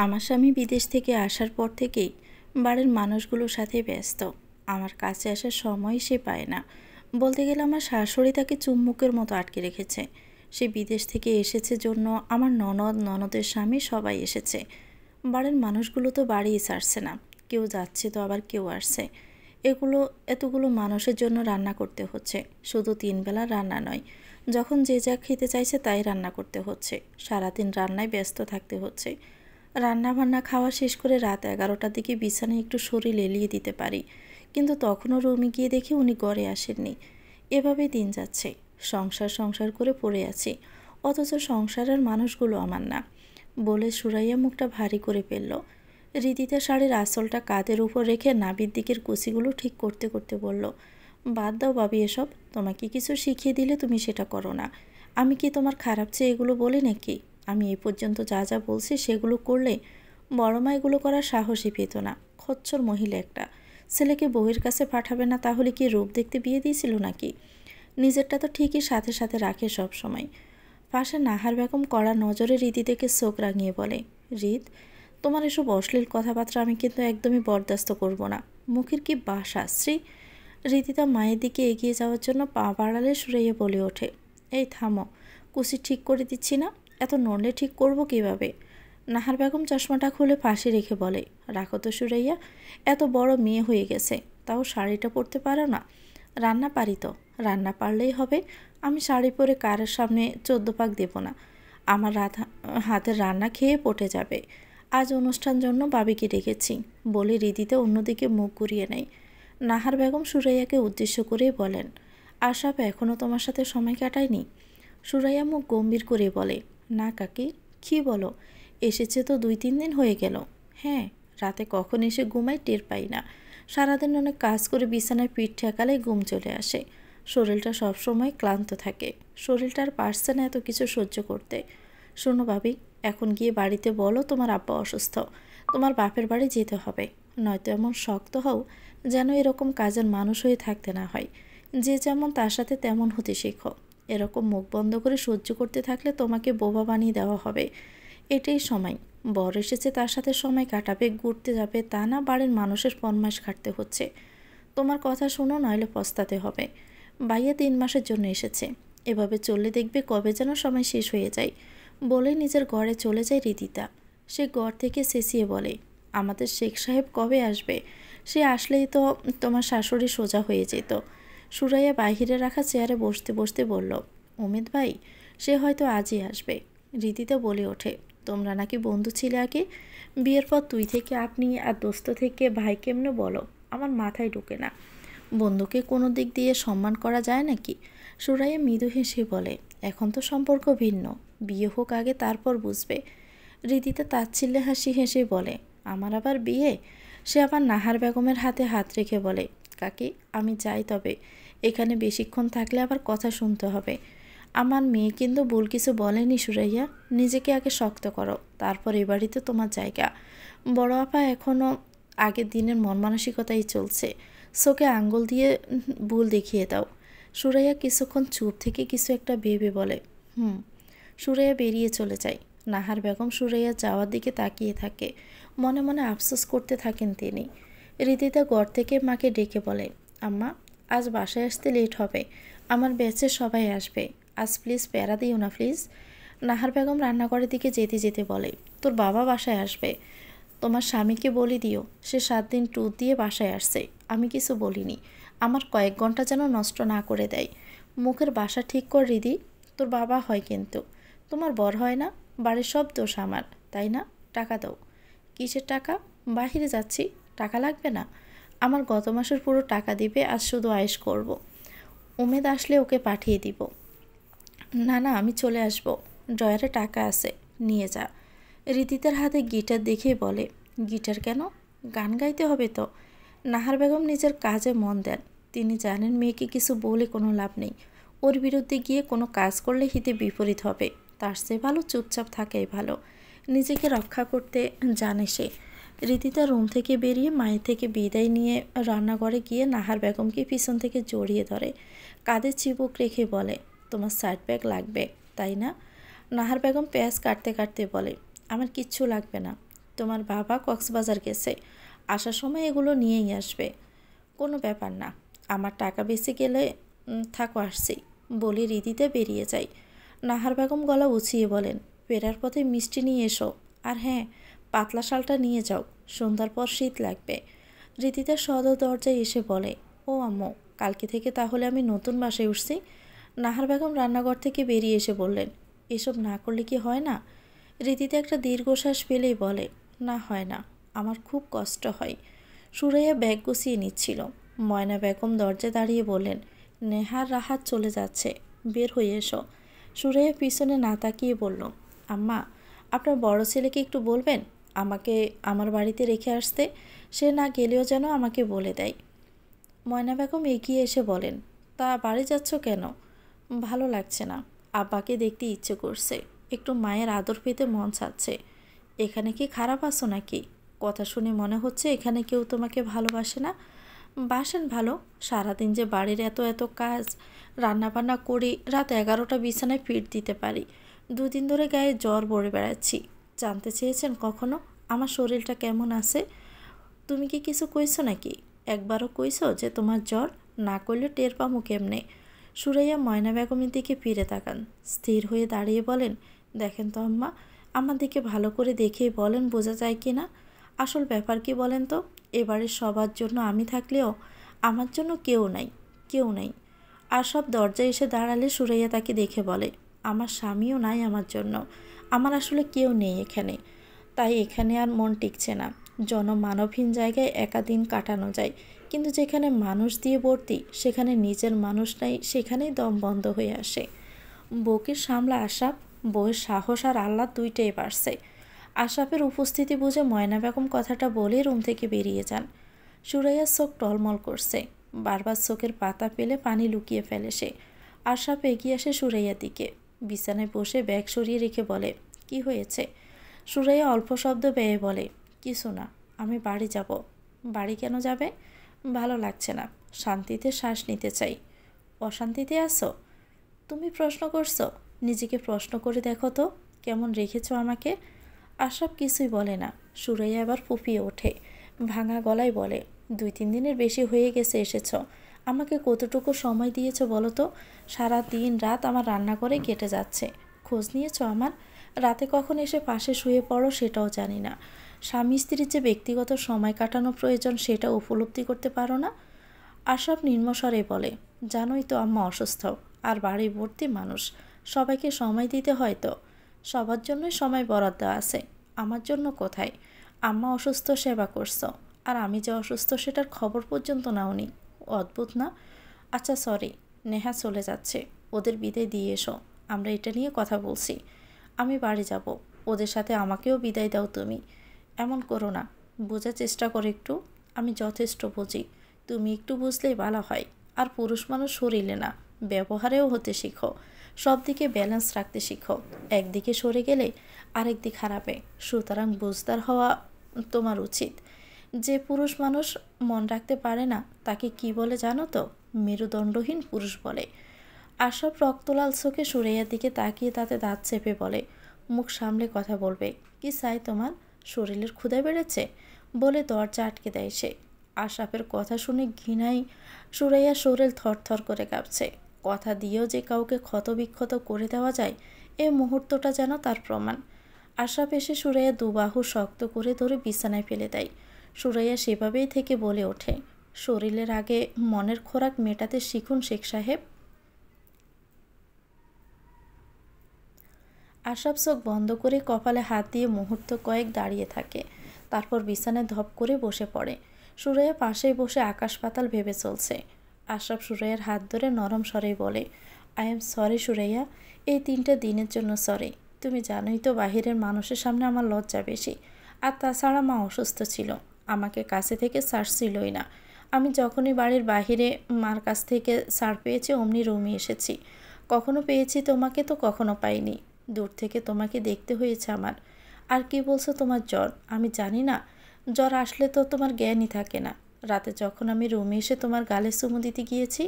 আমার স্বামী বিদেশ থেকে আসার পর থেকেই বাড়ির মানুষগুলোর সাথে ব্যস্ত। আমার কাছে আসার সময় সে পায় না। বলতে গেলে আমার শাশুড়ি তাকে চুম্বকের মতো আটকে রেখেছে। সে বিদেশ থেকে এসেছে জন্য আমার ননদ, ননদের স্বামী সবাই এসেছে। বাড়ির মানুষগুলো তো বাড়িই ছাড়ছে না। কেউ যাচ্ছে তো আবার কেউ আসছে। এতগুলো মানুষের জন্য রান্না করতে হচ্ছে। শুধু 3 বেলা রান্না নয়, যখন যে যা খেতে চাইছে তাই রান্না করতে হচ্ছে। সারাদিন রান্নায় ব্যস্ত থাকতে হচ্ছে। রান্না বান্না খাওয়া শেষ করে রাত 11টার দিকে বিছানায় একটু শরীর এলিয়ে দিতে পারি, কিন্তু তখনও রুমে গিয়ে দেখি উনি ঘরে আসেননি। এভাবেই দিন যাচ্ছে। সংসার সংসার করে পড়ে আছি, অথচ সংসারের মানুষগুলো আমার না। বলে সুরাইয়া মুখটা ভারী করে ফেলল। রীতিতে শাড়ির আঁচলটা কাঁধের উপর রেখে নাভির দিকের কুচিগুলো ঠিক করতে করতে বলল, বাদ দাও ভাবি এসব। তোমাকে কিছু শিখিয়ে দিলে তুমি সেটা করো না। আমি কি তোমার খারাপ চেয়ে এগুলো বলি নাকি? আমি এই পর্যন্ত যা যা বলছি সেগুলো করলে বড় মা এগুলো করার সাহসই পেত না। খচ্চর মহিলা একটা। ছেলেকে বউয়ের কাছে পাঠাবে না তাহলে কি রূপ দেখতে বিয়ে দিয়েছিল নাকি? নিজেরটা তো ঠিকই সাথে সাথে রাখে সব সময়। পাশে নাহার বেগম কড়া নজরে রীতি থেকে চোখ রাঙিয়ে বলে, রীত, তোমার এসব অশ্লীল কথাবার্তা আমি কিন্তু একদমই বরদাস্ত করব না। মুখের কি বাসা শ্রী। রীতিতা মায়ের দিকে এগিয়ে যাওয়ার জন্য পা বাড়ালে সুরাইয়া বলে ওঠে, এই থামো, কুচি ঠিক করে দিচ্ছি না। এত নড়লে ঠিক করব কিভাবে? নাহার বেগম চশমাটা খুলে পাশে রেখে বলে, রাখো তো সুরাইয়া, এত বড় মেয়ে হয়ে গেছে, তাও শাড়িটা পরতে পারো না? রান্না পারি তো, রান্না পারলেই হবে। আমি শাড়ি পরে কারের সামনে 14 পাক দেব না। আমার হাতের রান্না খেয়ে পটে যাবে। আজ অনুষ্ঠান জন্য বাবিকে ডেকেছি। বলে রীতিতে অন্যদিকে মুখ ঘুরিয়ে নেয়। নাহার বেগম সুরাইয়াকে উদ্দেশ্য করেই বলেন, আশরাফ এখনও তোমার সাথে সময় কাটায়নি? সুরাইয়া মুখ গম্ভীর করে বলে, না কাকি, কী বলো? এসেছে তো 2-3 দিন হয়ে গেল। হ্যাঁ, রাতে কখন এসে ঘুমাই টের পাই না। সারাদিন অনেক কাজ করে বিছানায় পিঠ ঠেকালে ঘুম চলে আসে। শরীরটা সবসময় ক্লান্ত থাকে। শরীরটা আর পারছে না এত কিছু সহ্য করতে। শোনো ভাবি, এখন গিয়ে বাড়িতে বলো তোমার আব্বা অসুস্থ, তোমার বাপের বাড়ি যেতে হবে। নয়তো এমন শক্ত হও যেন এরকম কাজের মানুষ হয়ে থাকতে না হয়। যে যেমন তার সাথে তেমন হতে শেখো। এরকম মুখ বন্ধ করে সহ্য করতে থাকলে তোমাকে বোবা বানিয়ে দেওয়া হবে। এটাই সময়। বর এসেছে, তার সাথে সময় কাটাবে, ঘুরতে যাবে, তা না বাড়ির মানুষের ফরমাইশ খাটতে হচ্ছে। তোমার কথা শোনো, নইলে পস্তাতে হবে। ভাইয়া 3 মাসের জন্য এসেছে। এভাবে চললে দেখবে কবে যেন সময় শেষ হয়ে যায়। বলে নিজের ঘরে চলে যায় রীতিতা। সে ঘর থেকে চেঁচিয়ে বলে, আমাদের শেখ সাহেব কবে আসবে? সে আসলেই তো তোমার শাশুড়ি সোজা হয়ে যেত। সুরাইয়া বাহিরে রাখা চেয়ারে বসতে বসতে বলল, অমিত ভাই, সে হয়তো আজই আসবে। রীতিতা বলে ওঠে, তোমরা নাকি বন্ধু ছিলে আগে? বিয়ের পর তুই থেকে আপনি আর দোস্ত থেকে ভাই কেমনে বলো? আমার মাথায় ঢোকে না। বন্ধুকে কোনো দিক দিয়ে সম্মান করা যায় নাকি? সুরাইয়া মৃদু হেসে বলে, এখন তো সম্পর্ক ভিন্ন, বিয়ে হোক আগে, তারপর বুঝবে। রীতিতে তাচ্ছিল্যে হাসি হেসে বলে, আমার আবার বিয়ে? সে আবার নাহার বেগমের হাতে হাত রেখে বলে, কাকি, আমি যাই তবে। এখানে বেশিক্ষণ থাকলে আবার কথা শুনতে হবে। আমার মেয়ে কিন্তু ভুল কিছু বলেনি সুরাইয়া। নিজেকে আগে শক্ত করো, তারপর এ বাড়িতে তোমার জায়গা। বড় আপা এখনও আগের দিনের মন মানসিকতাই চলছে। চোখে আঙ্গুল দিয়ে ভুল দেখিয়ে দাও। সুরাইয়া কিছুক্ষণ চুপ থেকে কিছু একটা ভেবে বলে, সুরাইয়া বেরিয়ে চলে যায়। নাহার বেগম সুরাইয়া যাওয়ার দিকে তাকিয়ে থাকে। মনে মনে আফসোস করতে থাকেন তিনি। রীতিতা ঘর থেকে মাকে ডেকে বলে, আম্মা, আজ বাসায় আসতে লেট হবে। আমার ব্যাচের সবাই আসবে। আজ প্লিজ প্যারা দিও না প্লিজ। নাহার বেগম রান্নাঘরের দিকে যেতে যেতে বলে, তোর বাবা বাসায় আসবে। তোমার স্বামীকে বলে দিও সে 7 দিন ট্যুর দিয়ে বাসায় আসছে। আমি কিছু বলিনি। আমার কয়েক ঘন্টা যেন নষ্ট না করে দেয়। মুখের বাসা ঠিক কর রিদি। তোর বাবা হয় কিন্তু তোমার বর হয় না। বাড়ির সব দোষ আমার, তাই না? টাকা দাও। কিসের টাকা? বাহিরে যাচ্ছি, টাকা লাগবে না। আমার গত মাসের পুরো টাকা দিবে, আজ শুধু আয়েশ করব। উমেদ আসলে ওকে পাঠিয়ে দিব। না না, আমি চলে আসব। ড্রয়ারে টাকা আছে, নিয়ে যা। রীতিতার হাতে গিটার দেখেই বলে, গিটার কেন? গান গাইতে হবে তো। নাহার বেগম নিজের কাজে মন দেন। তিনি জানেন মেয়েকে কিছু বলে কোনো লাভ নেই। ওর বিরুদ্ধে গিয়ে কোনো কাজ করলে হিতে বিপরীত হবে। তার চেয়ে ভালো চুপচাপ থাকাই ভালো। নিজেকে রক্ষা করতে জানে সে। রীতিতা রুম থেকে বেরিয়ে মায়ের থেকে বিদায় নিয়ে রান্নাঘরে গিয়ে নাহার বেগমকে পিছন থেকে জড়িয়ে ধরে। কাঁধে চিবুক রেখে বলে, তোমার সাইড ব্যাগ লাগবে, তাই না? নাহার বেগম পেঁয়াজ কাটতে কাটতে বলে, আমার কিচ্ছু লাগবে না। তোমার বাবা কক্সবাজার গেছে, আসার সময় এগুলো নিয়েই আসবে। কোনো ব্যাপার না, আমার টাকা বেঁচে গেলে থাকো আসছি বলে রীতিতে বেরিয়ে যায়। নাহার বেগম গলা উঁচিয়ে বলেন, ফেরার পথে মিষ্টি নিয়ে এসো, আর হ্যাঁ, পাতলা শালটা নিয়ে যাও, সন্ধ্যার পর শীত লাগবে। রীতিতা সদর দরজায় এসে বলে, ও আম্মু, কালকে থেকে তাহলে আমি নতুন বাসায় উঠছি? নাহার বেগম রান্নাঘর থেকে বেরিয়ে এসে বললেন, এসব না করলে কি হয় না? রীতিতে একটা দীর্ঘশ্বাস ফেলেই বলে, না হয় না, আমার খুব কষ্ট হয়। সুরাইয়া ব্যাগ গুছিয়ে নিচ্ছিল। ময়না বেগম দরজায় দাঁড়িয়ে বললেন, নেহার রাহাত চলে যাচ্ছে, বের হয়ে এসো। সুরাইয়া পিছনে না তাকিয়ে বলল, আম্মা, আপনার বড় ছেলেকে একটু বলবেন আমাকে আমার বাড়িতে রেখে আসতে, সে না গেলেও যেন আমাকে বলে দেয়। ময়না বেগম এগিয়ে এসে বলেন, তা বাড়ি যাচ্ছ কেন? ভালো লাগছে না, আব্বাকে দেখতে ইচ্ছে করছে, একটু মায়ের আদর পেতে মন চাচ্ছে। এখানে কি খারাপ আছো নাকি? কথা শুনে মনে হচ্ছে এখানে কেউ তোমাকে ভালোবাসে না। বাসেন ভালো, সারাদিন যে বাড়ির এত এত কাজ, রান্নাবান্না করি, রাত 11টা বিছানায় পিঠ দিতে পারি। 2 দিন ধরে গায়ে জ্বর বড়ে বেড়াচ্ছি। জানতে চেয়েছেন কখনো আমার শরীরটা কেমন আছে? তুমি কি কিছু কইছো নাকি? একবারও কইছো যে তোমার জ্বর? না করলে টের পামু কেমনে? সুরাইয়া ময়না বেগমের দিকে ফিরে তাকান, স্থির হয়ে দাঁড়িয়ে বলেন, দেখেন তো আম্মা, আমার দিকে ভালো করে দেখেই বলেন, বোঝা যায় কি না? আসল ব্যাপার কি বলেন তো? এবারে সবার জন্য আমি থাকলেও আমার জন্য কেউ নাই, কেউ নাই। আর সব দরজায় এসে দাঁড়ালে সুরাইয়া তাকে দেখে বলে, আমার স্বামীও নাই আমার জন্য, আমার আসলে কেউ নেই এখানে, তাই এখানে আর মন টিকছে না। জনমানবহীন জায়গায় একা দিন কাটানো যায়, কিন্তু যেখানে মানুষ দিয়ে ভর্তি সেখানে নিজের মানুষ নাই, সেখানেই দম বন্ধ হয়ে আসে। বউকে সামলা আশরাফ, বউয়ের সাহস আর আহ্লাদ দুইটাই বাড়ছে। আশরাফের উপস্থিতি বুঝে ময়না বেগম কথাটা বলে রুম থেকে বেরিয়ে যান। সুরাইয়ার চোখ টলমল করছে, বারবার চোখের পাতা পেলে পানি লুকিয়ে ফেলে সে। আশরাফ এগিয়ে আসে সুরাইয়ার দিকে, বিছানায় বসে ব্যাগ সরিয়ে রেখে বলে, কি হয়েছে? সুরাইয়া অল্প শব্দ ব্যয়ে বলে, কিছু না, আমি বাড়ি যাব। বাড়ি কেন যাবে? ভালো লাগছে না, শান্তিতে শ্বাস নিতে চাই। অশান্তিতে আছো? তুমি প্রশ্ন করছো? নিজেকে প্রশ্ন করে দেখো তো, কেমন রেখেছো আমাকে? আশরাফ কিছুই বলে না। সুরাইয়া এবার ফুপিয়ে ওঠে, ভাঙা গলায় বলে, 2-3 দিনের বেশি হয়ে গেছে এসেছ। আমাকে কতটুকু সময় দিয়েছো বলো তো? সারা দিন রাত আমার রান্নাঘরে কেটে যাচ্ছে। খোঁজ নিয়েছো আমার? রাতে কখন এসে পাশে শুয়ে পড়ো সেটাও জানি না। স্বামী স্ত্রীর যে ব্যক্তিগত সময় কাটানো প্রয়োজন সেটা উপলব্ধি করতে পারো না। আশরাফ নিম্নস্বরে বলে, জানোই তো আম্মা অসুস্থ, আর বাড়ি ভর্তি মানুষ, সবাইকে সময় দিতে হয় তো। সবার জন্যই সময় বরাদ্দ আছে, আমার জন্য কোথায়? আম্মা অসুস্থ সেবা করছো, আর আমি যে অসুস্থ সেটার খবর পর্যন্ত নাওনি। অদ্ভুত না? আচ্ছা সরি, নেহা চলে যাচ্ছে, ওদের বিদায় দিয়ে এসো, আমরা এটা নিয়ে কথা বলছি। আমি বাড়ি যাব, ওদের সাথে আমাকেও বিদায় দাও তুমি। এমন করো না, বোঝার চেষ্টা করো একটু, আমি যথেষ্ট বুঝি, তুমি একটু বুঝলেই ভালো হয়। আর পুরুষ মানুষ শরীরে না, ব্যবহারেও হতে শিখো, সব দিকে ব্যালেন্স রাখতে শিখো। একদিকে সরে গেলে আরেক দিক হারাবে, সুতরাং বুঝদার হওয়া তোমার উচিত। যে পুরুষ মানুষ মন রাখতে পারে না তাকে কি বলে জানো তো? মেরুদণ্ডহীন পুরুষ বলে। আশরাফ রক্তলাল চোখে সুরাইয়ার দিকে তাকিয়ে তাতে দাঁত চেপে বলে, মুখ সামলে কথা বলবে, কি চাই তোমার? শরীরের ক্ষুধা বেড়েছে? বলে দরজা আটকে দেয় সে। আশরাফের কথা শুনে ঘৃণায় সুরাইয়ার শরীর থরথর করে কাঁপছে। কথা দিয়েও যে কাউকে ক্ষতবিক্ষত করে দেওয়া যায়, এই মুহূর্তটা যেন তার প্রমাণ। আশরাফ এসে সুরাইয়া দুবাহু শক্ত করে ধরে বিছানায় ফেলে দেয়। সুরাইয়া সেভাবেই থেকে বলে ওঠে, শরীরের আগে মনের খোরাক মেটাতে শিখুন শেখ সাহেব। আশরাফ চোখ বন্ধ করে কপালে হাত দিয়ে মুহূর্ত কয়েক দাঁড়িয়ে থাকে, তারপর বিছানায় ধপ করে বসে পড়ে। সুরাইয়া পাশেই বসে আকাশ পাতাল ভেবে চলছে। আশরাফ সুরাইয়ার হাত ধরে নরম স্বরেই বলে, আই এম সরি সুরাইয়া, এই 3টা দিনের জন্য সরি। তুমি জানোই তো বাহিরের মানুষের সামনে আমার লজ্জা বেশি, আর তাছাড়া মা অসুস্থ ছিল, আমাকে কাছে থেকে ছাড়ছিলই না। আমি যখনই বাড়ির বাহিরে মার কাছ থেকে ছাড় পেয়েছি অমনি রুমে এসেছি। কখনো পেয়েছি তোমাকে তো কখনো পাইনি, দূর থেকে তোমাকে দেখতে হয়েছে আমার। আর কি বলছো তোমার জ্বর? আমি জানি না, জ্বর আসলে তো তোমার জ্ঞানই থাকে না। রাতে যখন আমি রুমে এসে তোমার গালে চুমু দিতে গিয়েছি,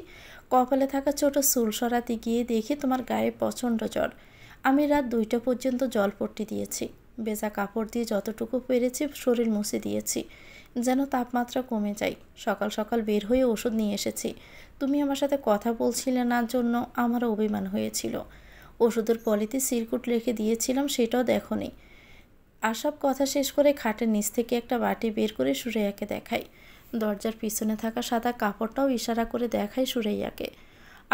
কপালে থাকা ছোট চুল সরাতে গিয়ে দেখি তোমার গায়ে প্রচণ্ড জ্বর। আমি রাত 2টা পর্যন্ত জলপট্টি দিয়েছি, ভেজা কাপড় দিয়ে যতটুকু পেরেছি শরীর মুছে দিয়েছি, যেন তাপমাত্রা কমে যায়। সকাল সকাল বের হয়ে ওষুধ নিয়ে এসেছি। তুমি আমার সাথে কথা বলছিলে না জন্য আমারও অভিমান হয়েছিল। ওষুধের পলিতে চিরকুট রেখে দিয়েছিলাম, সেটাও দেখোনি। আশাব কথা শেষ করে খাটের নিচ থেকে একটা বাটি বের করে সুরাইয়াকে দেখায়। দরজার পিছনে থাকা সাদা কাপড়টাও ইশারা করে দেখায় সুরাইয়াকে।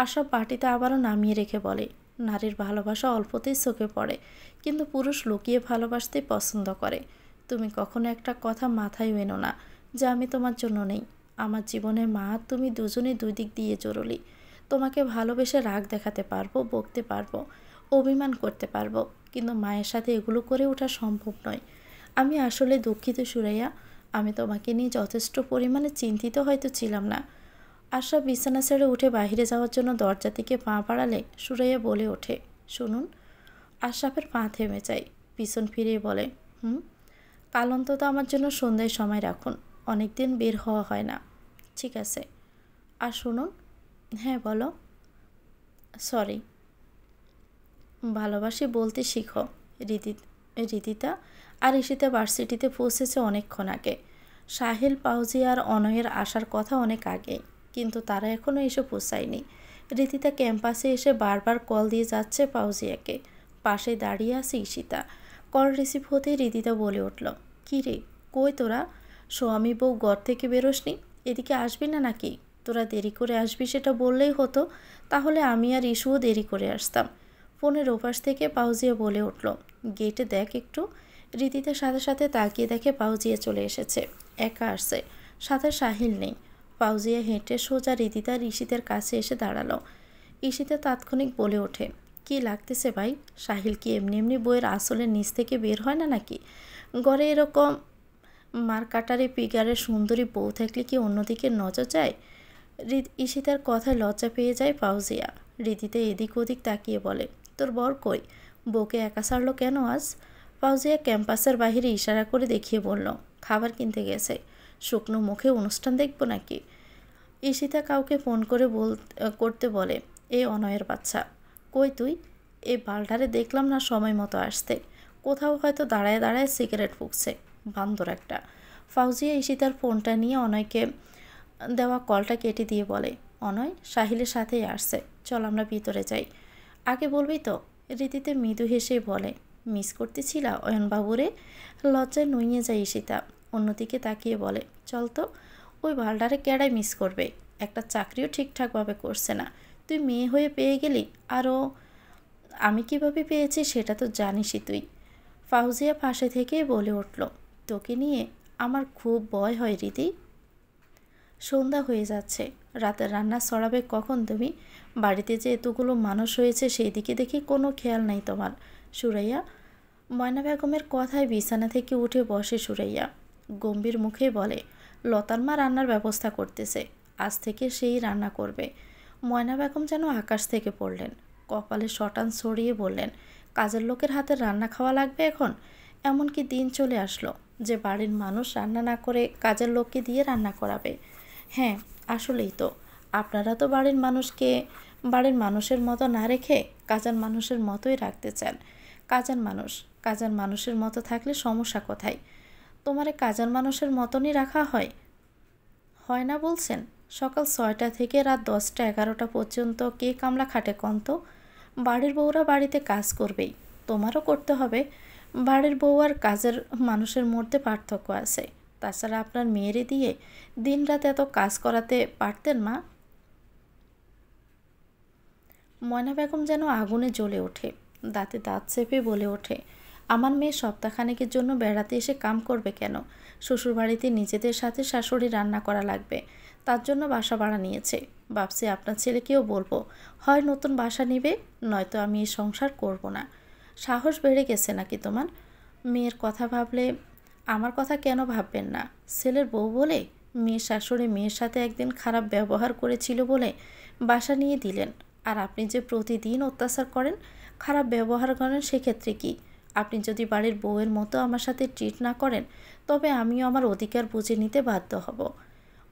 আশাব বাটিতে আবারও নামিয়ে রেখে বলে, নারীর ভালোবাসা অল্পতেই চোখে পড়ে, কিন্তু পুরুষ লুকিয়ে ভালোবাসতে পছন্দ করে। তুমি কখনো একটা কথা মাথায় এনো না যে আমি তোমার জন্য নেই। আমার জীবনে মা তুমি দুজনে দুই দিক দিয়ে জরুরি। তোমাকে ভালোবেসে রাগ দেখাতে পারবো, বকতে পারবো, অভিমান করতে পারবো, কিন্তু মায়ের সাথে এগুলো করে ওঠা সম্ভব নয়। আমি আসলে দুঃখিত সুরাইয়া, আমি তোমাকে নিয়ে যথেষ্ট পরিমাণে চিন্তিত হয়তো ছিলাম না। আশরাফ বিছানা ছেড়ে উঠে বাইরে যাওয়ার জন্য দরজা থেকে পা বাড়ালে সুরাইয়া বলে ওঠে, শুনুন। আশরাফের পা থেমে যায়, পিছন ফিরিয়ে বলে, কাল অন্তত আমার জন্য সন্ধ্যায় সময় রাখুন, অনেক দিন বের হওয়া হয় না। ঠিক আছে। আর শুনুন। হ্যাঁ বলো। সরি। ভালোবাসি বলতে শিখো। রিদিতা আর ঈশিতা ভার্সিটিতে পৌঁছেছে অনেকক্ষণ আগে। সাহিল, পাউজি আর অনয়ের আসার কথা অনেক আগে, কিন্তু তারা এখনও এসে পৌঁছায়নি। রিদিতা ক্যাম্পাসে এসে বারবার কল দিয়ে যাচ্ছে পাউজিয়াকে। পাশে দাঁড়িয়ে আছে ঈশিতা। কল রিসিভ হতেই রিদিতা বলে উঠল, কী রে, কই তোরা? স্বামী বউ ঘর থেকে বেরোসনি? এদিকে আসবি না নাকি? তোরা দেরি করে আসবি সেটা বললেই হতো, তাহলে আমি আর ইস্যুও দেরি করে আসতাম। ফোনের ওপাশ থেকে পাউজিয়া বলে উঠল, গেটে দেখ একটু। রিদিতার সাথে সাথে তাকিয়ে দেখে পাউজিয়া চলে এসেছে। একা আসছে, সাথে সাহিল নেই। পাউজিয়া হেঁটে সোজা রিদিতার ঈশিতের কাছে এসে দাঁড়ালো। ঈশিতা তাৎক্ষণিক বলে ওঠে, কি লাগতেছে ভাই? সাহিল কি এমনি এমনি বইয়ের আসলের নিচ থেকে বের হয় না নাকি? ঘরে এরকম মারকাটারি পিগারের সুন্দরী বউ থাকলে কি অন্যদিকে নজর যায়? ঈশিতার কথায় লজ্জা পেয়ে যায় পাউজিয়া। রিদিতা এদিক ওদিক তাকিয়ে বলে, তোর বর কই? বউকে একা ছাড়লো কেন আজ? পাউজিয়া ক্যাম্পাসের বাহিরে ইশারা করে দেখিয়ে বলল, খাবার কিনতে গেছে। শুকনো মুখে অনুষ্ঠান দেখবো নাকি? ঈশিতা কাউকে ফোন করে করতে বলে, এই অনয়ের বাচ্চা। কই তুই? এই বালটারে দেখলাম না সময় মতো আসতে। কোথাও হয়তো দাঁড়ায় দাঁড়ায় সিগারেট ফুঁকছে, বান্দর একটা। ফাউজিয়া ঈশিতার ফোনটা নিয়ে অনয়কে দেওয়া কলটা কেটে দিয়ে বলে, অনয় সাহিলের সাথেই আসছে, চল আমরা ভিতরে যাই। আগে বলবি তো? রীতিতে মৃদু হেসে বলে, মিস করতেছিলা অয়নবাবুরে? লজ্জায় নুইয়ে যায় ঈশিতা। অন্যদিকে তাকিয়ে বলে, চল তো। ওই ভালডারে কেডাই মিস করবে? একটা চাকরিও ঠিকঠাকভাবে করছে না, তুই মেয়ে হয়ে পেয়ে গেলি। আরও আমি কিভাবে পেয়েছি সেটা তো জানিসই তুই। ফাউজিয়া পাশে থেকে বলে উঠল, তোকে নিয়ে আমার খুব ভয় হয় রীতি। সন্ধ্যা হয়ে যাচ্ছে, রাতের রান্না ছড়াবে কখন তুমি? বাড়িতে যে এতগুলো মানুষ হয়েছে সেই দিকে দেখি কোনো খেয়াল নাই তোমার। সুরাইয়া। ময়না বেগমের কথায় বিছানা থেকে উঠে বসে সুরাইয়া। গম্ভীর মুখে বলে, লতার মা রান্নার ব্যবস্থা করতেছে, আজ থেকে সেই রান্না করবে। ময়না বেগম যেন আকাশ থেকে পড়লেন, কপালে শটান ছড়িয়ে বললেন, কাজের লোকের হাতে রান্না খাওয়া লাগবে এখন? এমনকি দিন চলে আসলো যে বাড়ির মানুষ রান্না না করে কাজের লোককে দিয়ে রান্না করাবে। হ্যাঁ, আসলেই তো। আপনারা তো বাড়ির মানুষের মতো না রেখে কাজের মানুষের মতোই রাখতে চান। কাজের মানুষের মতো থাকলে সমস্যা কোথায়? তোমারে কাজের মানুষের মতনই রাখা হয় না বলছেন? সকাল 6টা থেকে রাত 10টা 11টা পর্যন্ত কে কামলা খাটে কন্ত? বাড়ির বউরা বাড়িতে কাজ করবেই, তোমারও করতে হবে। বাড়ির বউ আর কাজের মানুষের মধ্যে পার্থক্য আছে। তাছাড়া আপনার মেয়েরে দিয়ে দিনরাত এত কাজ করাতে পারতেন মা? ময়না বেগম যেন আগুনে জ্বলে ওঠে, দাঁতে দাঁত চেপে বলে ওঠে, আমার মেয়ে সপ্তাহখানেকের জন্য বেড়াতে এসে কাম করবে কেন? শ্বশুরবাড়িতে নিজেদের সাথে শাশুড়ি রান্না করা লাগবে, তার জন্য বাসা ভাড়া নিয়েছে। ভাবছি আপনার ছেলেকেও বলবো, হয় নতুন বাসা নিবে, নয়তো আমি এই সংসার করব না। সাহস বেড়ে গেছে নাকি তোমার? মেয়ের কথা ভাবলে আমার কথা কেন ভাববেন না? ছেলের বউ বলে মেয়ের শাশুড়ি মেয়ের সাথে একদিন খারাপ ব্যবহার করেছিল বলে বাসা নিয়ে দিলেন, আর আপনি যে প্রতিদিন অত্যাচার করেন, খারাপ ব্যবহার করেন, সেক্ষেত্রে কি? আপনি যদি বাড়ির বউয়ের মতো আমার সাথে ট্রিট না করেন, তবে আমিও আমার অধিকার বুঝে নিতে বাধ্য হব।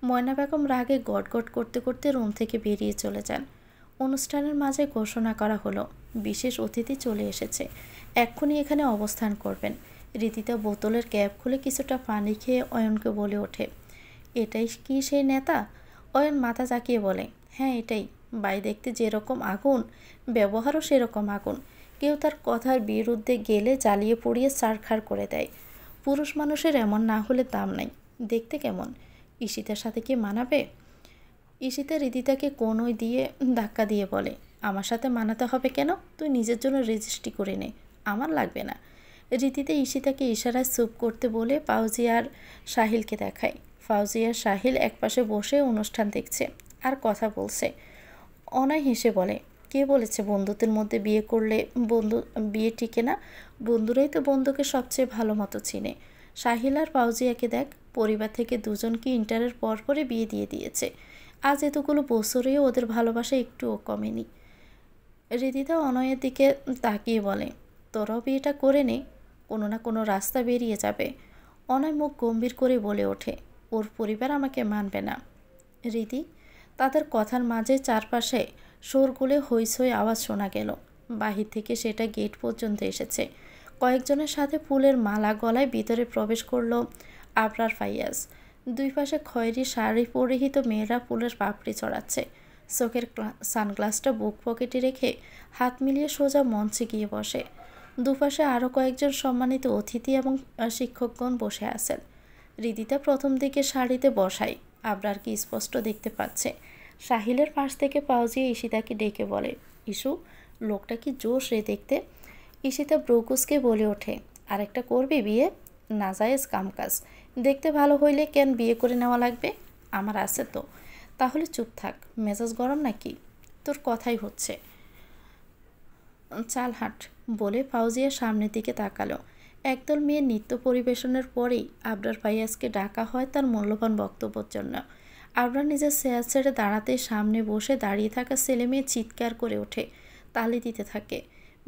ময়না বেগম রাগে গটগট করতে করতে রুম থেকে বেরিয়ে চলে যান। অনুষ্ঠানের মাঝে ঘোষণা করা হলো, বিশেষ অতিথি চলে এসেছে, এক্ষুনি এখানে অবস্থান করবেন। রীতিতা বোতলের ক্যাপ খুলে কিছুটা পানি খেয়ে অয়নকে বলে ওঠে, এটাই কি সেই নেতা? অয়ন মাথা চাকিয়ে বলে, হ্যাঁ এটাই। বাই দেখতে যেরকম আগুন, ব্যবহারও সেরকম আগুন। কেউ তার কথার বিরুদ্ধে গেলে জ্বালিয়ে পুড়িয়ে ছারখার করে দেয়। পুরুষ মানুষের এমন না হলে দাম নাই। দেখতে কেমন? ঈশিতার সাথে কি মানাবে? ঈশিতা রীতিতাকে কোনোই দিয়ে ধাক্কা দিয়ে বলে, আমার সাথে মানাতে হবে কেন? তুই নিজের জন্য রেজিস্ট্রি করে নে, আমার লাগবে না। রীতিতে ঈশিতাকে ইশারায় চুপ করতে বলে ফাউজিয়া আর সাহিলকে দেখায়। ফাউজিয়া আর সাহিল একপাশে বসে অনুষ্ঠান দেখছে আর কথা বলছে। অনয় হেসে বলে, কে বলেছে বন্ধুদের মধ্যে বিয়ে করলে বিয়ে টিকে না? বন্ধুরাই তো বন্ধুকে সবচেয়ে ভালো মতো চিনে। সাহিল আর ফাউজিয়াকে দেখ, পরিবার থেকে দুজনকে ইন্টারের পরপরই বিয়ে দিয়ে দিয়েছে। আজ এতগুলো বছরেও ওদের ভালোবাসা একটুও কমেনি। হৃদিতা অনয়ের দিকে তাকিয়ে বলে, তোরাও বিয়েটা করে নে, কোনো না কোনো রাস্তা বেরিয়ে যাবে। অনয় মুখ গম্ভীর করে বলে ওঠে, ওর পরিবার আমাকে মানবে না। রীতি তাদের কথার মাঝে চারপাশে শোরগোলে হইচই আওয়াজ শোনা গেল। বাহির থেকে সেটা গেট পর্যন্ত এসেছে। কয়েকজনের সাথে ফুলের মালা গলায় ভিতরে প্রবেশ করল আবরার ফাইয়াজ। দুই পাশে খয়েরি শাড়ি পরিহিত মেয়েরা ফুলের পাপড়ি চড়াচ্ছে। চোখের সানগ্লাসটা বুক পকেটে রেখে হাত মিলিয়ে সোজা মঞ্চে গিয়ে বসে। দুপাশে আরও কয়েকজন সম্মানিত অতিথি এবং শিক্ষকগণ বসে আছেন। হৃদিতা প্রথম দিকে শাড়িতে বসায় আবরারকে স্পষ্ট দেখতে পাচ্ছে। সাহিলের পাশ থেকে পাউজিয়ে ঈশিতাকে ডেকে বলে, ইস্যু, লোকটা কি জোশ রে দেখতে। ঈশিতা ব্রুকুসকে বলে ওঠে, আরেকটা করবি বিয়ে? নাজায়েজ কামকাজ, দেখতে ভালো হইলে কেন বিয়ে করে নেওয়া লাগবে? আমার আছে তো। তাহলে চুপ থাক, মেজাজ গরম নাকি? তোর কথাই হচ্ছে, চাল হাঁট বলে ফাউজিয়া সামনের দিকে তাকালো। একদল মেয়ে নৃত্য পরিবেশনের পরেই আবরার ফাইয়াজকে ডাকা হয় তার মূল্যবান বক্তব্যের জন্য। আবরার নিজের চেয়ার ছেড়ে দাঁড়াতে সামনে বসে দাঁড়িয়ে থাকা ছেলে মেয়ে চিৎকার করে ওঠে, তালি দিতে থাকে।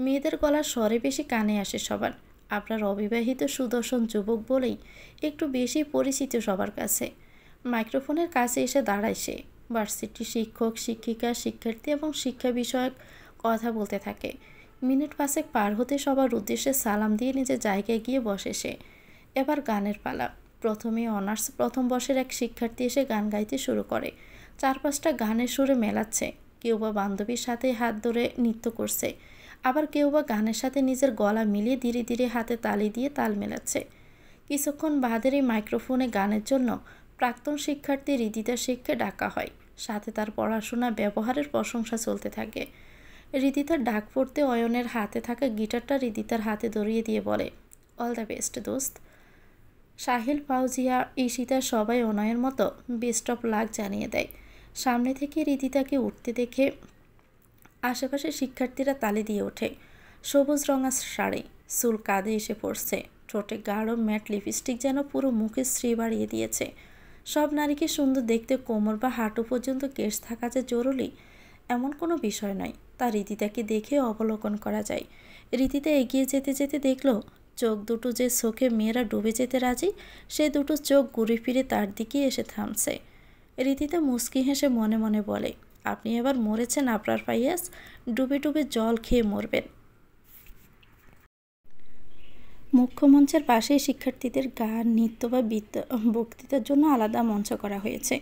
মেয়েদের গলার স্বরে বেশি কানে আসে সবার। আবরার অবিবাহিত সুদর্শন যুবক বলেই একটু বেশি পরিচিত সবার কাছে। মাইক্রোফোনের কাছে এসে দাঁড়ায় সে। ভার্সিটির শিক্ষক, শিক্ষিকা, শিক্ষার্থী এবং শিক্ষা বিষয়ক কথা বলতে থাকে। মিনিট পাঁচেক পার হতে সবার উদ্দেশ্যে সালাম দিয়ে নিজের জায়গায় গিয়ে বসে সে। এবার গানের পালা। প্রথমে অনার্স প্রথম বর্ষের এক শিক্ষার্থী এসে গান গাইতে শুরু করে। 4-5টা গানের সুরে মেলাচ্ছে। কেউ বা বান্ধবীর সাথে হাত ধরে নৃত্য করছে, আবার কেউ বা গানের সাথে নিজের গলা মিলিয়ে ধীরে ধীরে হাতে তালি দিয়ে তাল মেলাচ্ছে। কিছুক্ষণ বাদের এই মাইক্রোফোনে গানের জন্য প্রাক্তন শিক্ষার্থী হৃদিতা শেখকে ডাকা হয়। সাথে তার পড়াশোনা ব্যবহারের প্রশংসা চলতে থাকে। হৃদিতার ডাক পড়তে অয়নের হাতে থাকা গিটারটা হৃদিতার হাতে ধরিয়ে দিয়ে বলে, অল দ্য বেস্ট দোস্ত। সাহিল, ফাউজিয়া, ঈশিতা সবাই অনয়ের মতো বেস্ট অফ লাক জানিয়ে দেয়। সামনে থেকে হৃদিতাকে উঠতে দেখে আশেপাশের শিক্ষার্থীরা তালি দিয়ে ওঠে। সবুজ রঙা শাড়ি, চুল কাঁধে এসে পড়ছে, ঠোঁটে গাঢ় ম্যাট লিপস্টিক যেন পুরো মুখে শ্রী বাড়িয়ে দিয়েছে। সব নারীকে সুন্দর দেখতে কোমর বা হাঁটু পর্যন্ত কেশ থাকা যে জরুরি এমন কোনো বিষয় নয়, তা রীতিতাকে দেখে অবলোকন করা যায়। রীতিতা এগিয়ে যেতে যেতে দেখল চোখ দুটো যে চোখে মেয়েরা ডুবে যেতে রাজি, সে দুটো চোখ ঘুরে ফিরে তার দিকে এসে থামছে। রীতিতা মুচকি হেসে মনে মনে বলে, আপনি এবার মরেছেন আপনার ফাইয়াজ, ডুবে ডুবে জল খেয়ে মরবেন। মুখ্য মঞ্চের পাশেই শিক্ষার্থীদের গান, নৃত্য বা বক্তৃতার জন্য আলাদা মঞ্চ করা হয়েছে।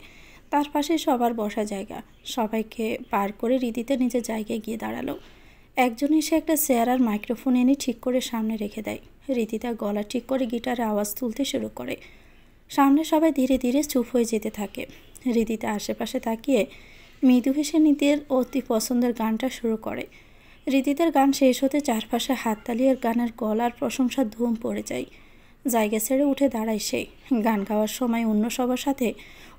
তার পাশে সবার বসা জায়গা। সবাইকে পার করে রীতিতে নিজের জায়গায় গিয়ে দাঁড়ালো। একজন এসে একটা চেয়ার আর মাইক্রোফোন এনে ঠিক করে সামনে রেখে দেয়। রীতিতা গলা ঠিক করে গিটারে আওয়াজ তুলতে শুরু করে। সামনে সবাই ধীরে ধীরে চুপ হয়ে যেতে থাকে। রীতিতা আশেপাশে তাকিয়ে মৃদু হেসে নিজের অতি পছন্দের গানটা শুরু করে। রীতিতার গান শেষ হতে চারপাশে হাততালি আর গানের গলার প্রশংসার ধুম পড়ে যায়। জায়গা ছেড়ে উঠে দাঁড়ায় সে। গান গাওয়ার সময় অন্য সবার সাথে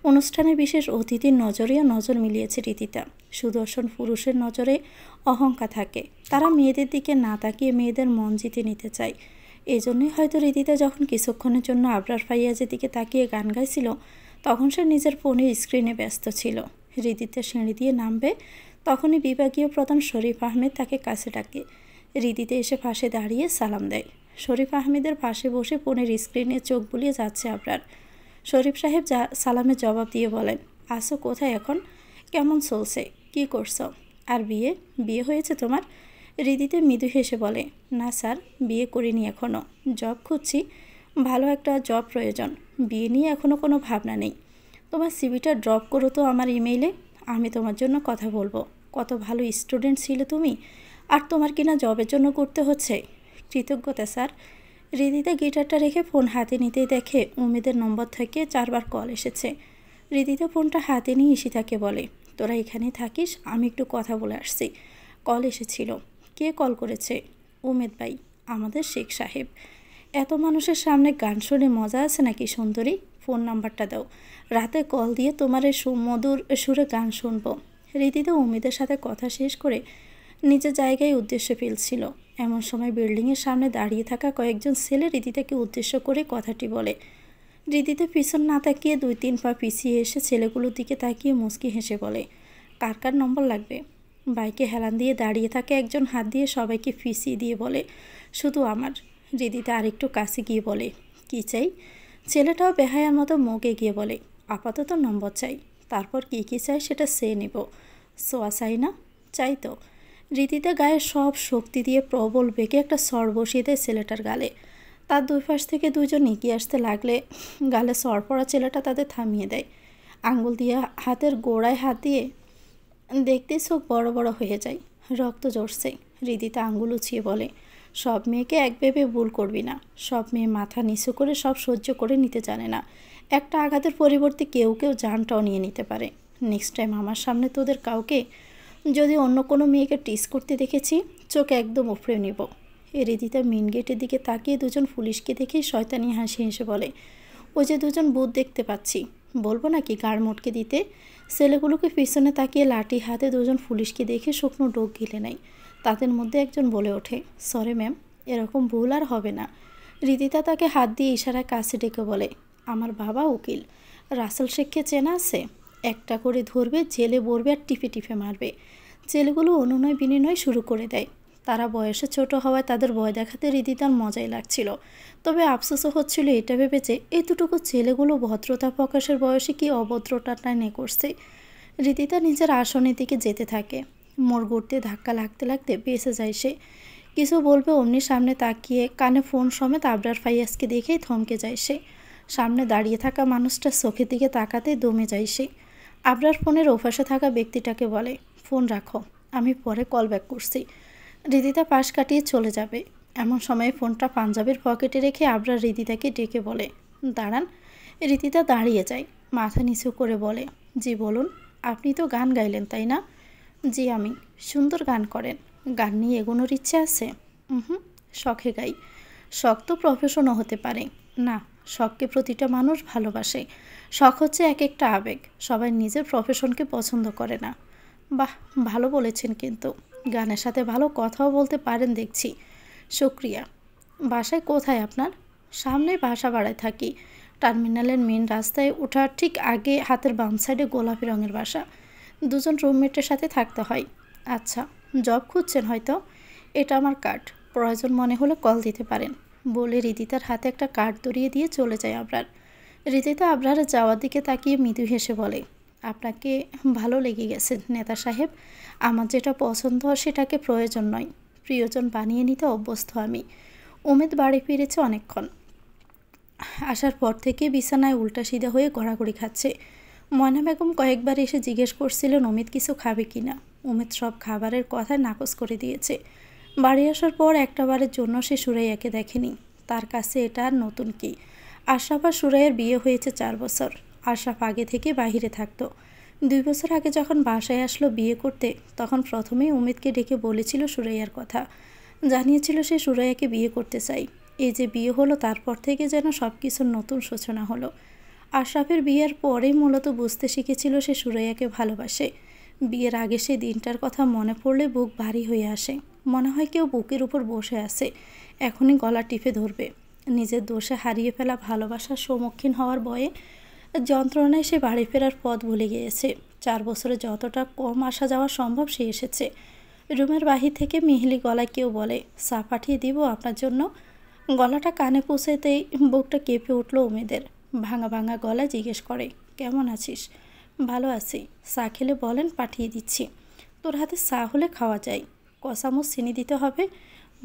অনুষ্ঠানের বিশেষ অতিথির নজরেও নজর মিলিয়েছে রীতিতা। সুদর্শন পুরুষের নজরে অহংকার থাকে, তারা মেয়েদের দিকে না তাকিয়ে মেয়েদের মন জিতে নিতে চায়। এজন্যই হয়তো রীতিতা যখন কিছুক্ষণের জন্য আবরার ফাইয়াজের দিকে তাকিয়ে গান গাইছিল, তখন সে নিজের ফোনের স্ক্রিনে ব্যস্ত ছিল। রীতিতা সিঁড়ি দিয়ে নামবে, তখনই বিভাগীয় প্রধান শরীফ আহমেদ তাকে কাছে ডাকে। রীতিতে এসে পাশে দাঁড়িয়ে সালাম দেয়। শরীফ আহমেদের পাশে বসে ফোনের স্ক্রিনে চোখ বুলিয়ে যাচ্ছে আবরার। শরীফ সাহেব সালামের জবাব দিয়ে বলেন, আসো কোথায় এখন? কেমন চলছে? কি করছো? আর বিয়ে হয়েছে তোমার? হৃদিতা মৃদু হেসে বলে, না স্যার, বিয়ে করিনি এখনও, জব খুঁজছি, ভালো একটা জব প্রয়োজন, বিয়ে নিয়ে এখনও কোনো ভাবনা নেই। তোমার সিভিটা ড্রপ করো তো আমার ইমেইলে, আমি তোমার জন্য কথা বলবো। কত ভালো স্টুডেন্ট ছিলে তুমি, আর তোমার কিনা জবের জন্য করতে হচ্ছে। কৃতজ্ঞতা স্যার। হৃদিতা গিটারটা রেখে ফোন হাতে নিতেই দেখে উমেদের নম্বর থেকে 4বার কল এসেছে। হৃদিতা ফোনটা হাতে নিয়ে ঈশিতাকে বলে, তোরা এখানেই থাকিস, আমি একটু কথা বলে আসছি। কল এসেছিল। কে কল করেছে? উমেদ ভাই, আমাদের শেখ সাহেব। এত মানুষের সামনে গান শুনে মজা আছে নাকি সুন্দরী? ফোন নাম্বারটা দাও, রাতে কল দিয়ে তোমার এই সুমধুর সুরে গান শুনবো। হৃদিতা উমেদের সাথে কথা শেষ করে নিজের জায়গায় উদ্দেশ্যে ফেলছিল। এমন সময় বিল্ডিংয়ের সামনে দাঁড়িয়ে থাকা কয়েকজন ছেলে হৃদিতাকে উদ্দেশ্য করে কথাটি বলে। হৃদিতা পিছন না তাকিয়ে 2-3 পা পিছিয়ে এসে ছেলেগুলোর দিকে তাকিয়ে মুচকি হেসে বলে, কার কার নম্বর লাগবে? বাইকে হেলান দিয়ে দাঁড়িয়ে থাকে একজন হাত দিয়ে সবাইকে ফিসিয়ে দিয়ে বলে, শুধু আমার। হৃদিতা আরেকটু কাছে গিয়ে বলে, কী চাই? ছেলেটাও বেহায়ার মতো মুখ এগিয়ে বলে, আপাতত নম্বর চাই, তারপর কী চাই সেটা সে নেব। সোয়া চাই না? চাই তো। হৃদিতা গায়ে সব শক্তি দিয়ে প্রবল বেগে একটা সর বসিয়ে দেয় ছেলেটার গালে। তার দুই পাশ থেকে দুজন এগিয়ে আসতে লাগলে গালে সর পড়া ছেলেটা তাদের থামিয়ে দেয়। আঙ্গুল দিয়ে হাতের গোড়ায় হাত দিয়ে দেখতে চোখ বড় বড় হয়ে যায়, রক্ত জড়ছে। হৃদিতা আঙ্গুল উছিয়ে বলে, সব মেয়েকে এক ভেবে ভুল করবি না। সব মেয়ে মাথা নিচু করে সব সহ্য করে নিতে জানে না। একটা আঘাতের পরিবর্তে কেউ কেউ জানটাও নিয়ে নিতে পারে। নেক্সট টাইম আমার সামনে তোদের কাউকে যদি অন্য কোনো মেয়েকে টিস করতে দেখেছি, চোখ একদম উপড়ে নেব। হৃদিতা মেন গেটের দিকে তাকিয়ে দুজন পুলিশকে দেখেই শয়তানি হাসি হেসে বলে, ওই যে দুজন ভূত দেখতে পাচ্ছি, বলবো নাকি গাড় মোটকে দিতে? ছেলেগুলোকে পিছনে তাকিয়ে লাঠি হাতে দুজন পুলিশকে দেখে শুকনো ডোক গিলে নেয়। তাদের মধ্যে একজন বলে ওঠে, সরি ম্যাম, এরকম ভুল আর হবে না। হৃদিতা তাকে হাত দিয়ে ইশারায় কাছে ডেকে বলে, আমার বাবা উকিল, রাসেল শেখকে চেনা আছে? একটা করে ধরবে, জেলে ভরবে আর টিপে টিপে মারবে। ছেলেগুলো অনুনয় বিনিময় শুরু করে দেয়। তারা বয়সে ছোট হওয়ায় তাদের ভয় দেখাতে হৃদিতার মজাই লাগছিল। তবে আফসোসও হচ্ছিল এটা ভেবে যে এতটুকু ছেলেগুলো ভদ্রতা প্রকাশের বয়সে কি অভদ্রতাটা নে করছে। হৃদিতা নিজের আসনের দিকে যেতে থাকে। মোড় ঘুরতে ধাক্কা লাগতে লাগতে বেঁচে যায় সে। কিছু বলবে অমনি সামনে তাকিয়ে কানে ফোন সমেত আবরার ফাইয়াজকে দেখেই থমকে যায় সে। সামনে দাঁড়িয়ে থাকা মানুষটার চোখের দিকে তাকাতেই দমে যায় সে। আবরার ফোনের ওপাশে থাকা ব্যক্তিটাকে বলে, ফোন রাখো, আমি পরে কল ব্যাক করছি। হৃদিতা পাশ কাটিয়ে চলে যাবে। এমন সময় ফোনটা পাঞ্জাবের পকেটে রেখে আবরার হৃদিতাকে ডেকে বলে, দাঁড়ান। হৃদিতা দাঁড়িয়ে যায়, মাথা নিচু করে বলে, জি বলুন। আপনি তো গান গাইলেন তাই না? জি আমি। সুন্দর গান করেন। গান নিয়ে এগোনোর ইচ্ছে আছে? হুম, শখে গাই। শখ তো প্রফেশনও হতে পারে। না, শখকে প্রতিটা মানুষ ভালোবাসে। শখ হচ্ছে এক একটা আবেগ, সবাই নিজের প্রফেশনকে পছন্দ করে না। বাহ, ভালো বলেছেন, কিন্তু গানের সাথে ভালো কথাও বলতে পারেন দেখছি। শুক্রিয়া। বাসায় কোথায় আপনার? সামনে বাসা ভাড়ায় থাকি। টার্মিনালের মেন রাস্তায় ওঠার ঠিক আগে হাতের বাম সাইডে গোলাপি রঙের বাসা। দুজন রুমমেটের সাথে থাকতে হয়। আচ্ছা, জব খুঁজছেন হয়তো? এটা আমার কার্ড, প্রয়োজন মনে হলে কল দিতে পারেন, বলে হৃদিতার হাতে একটা কার্ড ধরিয়ে দিয়ে চলে যায় আবরার। হৃদিতা আবরারের যাওয়ার দিকে তাকিয়ে মৃদু হেসে বলে, আপনাকে ভালো লেগে গেছে নেতা সাহেব। আমার যেটা পছন্দ সেটাকে প্রয়োজন নয়, প্রিয়জন বানিয়ে নিতে অভ্যস্ত আমি। উমেদ বাড়ি ফিরেছে অনেকক্ষণ। আসার পর থেকে বিছানায় উল্টা সিধা হয়ে গড়াগড়ি খাচ্ছে। ময়না বেগম কয়েকবার এসে জিজ্ঞেস করছিলেন অমিত কিছু খাবে কি না। উমেদ সব খাবারের কথায় নাকচ করে দিয়েছে। বাড়ি আসার পর একটা বারের জন্য সে সুরাইয়াকে দেখেনি। তার কাছে এটা আর নতুন কি। আশরাফ আর সুরাইয়ার বিয়ে হয়েছে 4 বছর। আশরাফ আগে থেকে বাহিরে থাকতো। 2 বছর আগে যখন বাসায় আসলো বিয়ে করতে, তখন প্রথমেই উমেদকে ডেকে বলেছিল সুরাইয়ার কথা। জানিয়েছিল সে সুরাইয়াকে বিয়ে করতে চাই। এই যে বিয়ে হলো, তারপর থেকে যেন সব কিছুর নতুন সূচনা হলো। আশরাফের বিয়ের পরেই মূলত বুঝতে শিখেছিল সে সুরাইয়াকে ভালোবাসে। বিয়ের আগে সেই দিনটার কথা মনে পড়লে বুক ভারী হয়ে আসে। মনে হয় কেউ বুকের উপর বসে আছে, এখনই গলা টিপে ধরবে। নিজের দোষে হারিয়ে ফেলা ভালোবাসার সম্মুখীন হওয়ার ভয়ে যন্ত্রণায় সে বাড়ি ফেরার পথ ভুলে গিয়েছে। 4 বছরে যতটা কম আসা যাওয়া সম্ভব সে এসেছে। রুমের বাহির থেকে মিহিলি গলায় কেউ বলে, চা পাঠিয়ে দিব আপনার জন্য। গলাটা কানে পৌঁছাতেই বুকটা কেঁপে উঠল উমেদের। ভাঙা ভাঙা গলায় জিজ্ঞেস করে, কেমন আছিস? ভালো আছি। চা খেলে বলেন, পাঠিয়ে দিচ্ছি। তোর হাতে চা হলে খাওয়া যায়। ক চামচ চিনি দিতে হবে?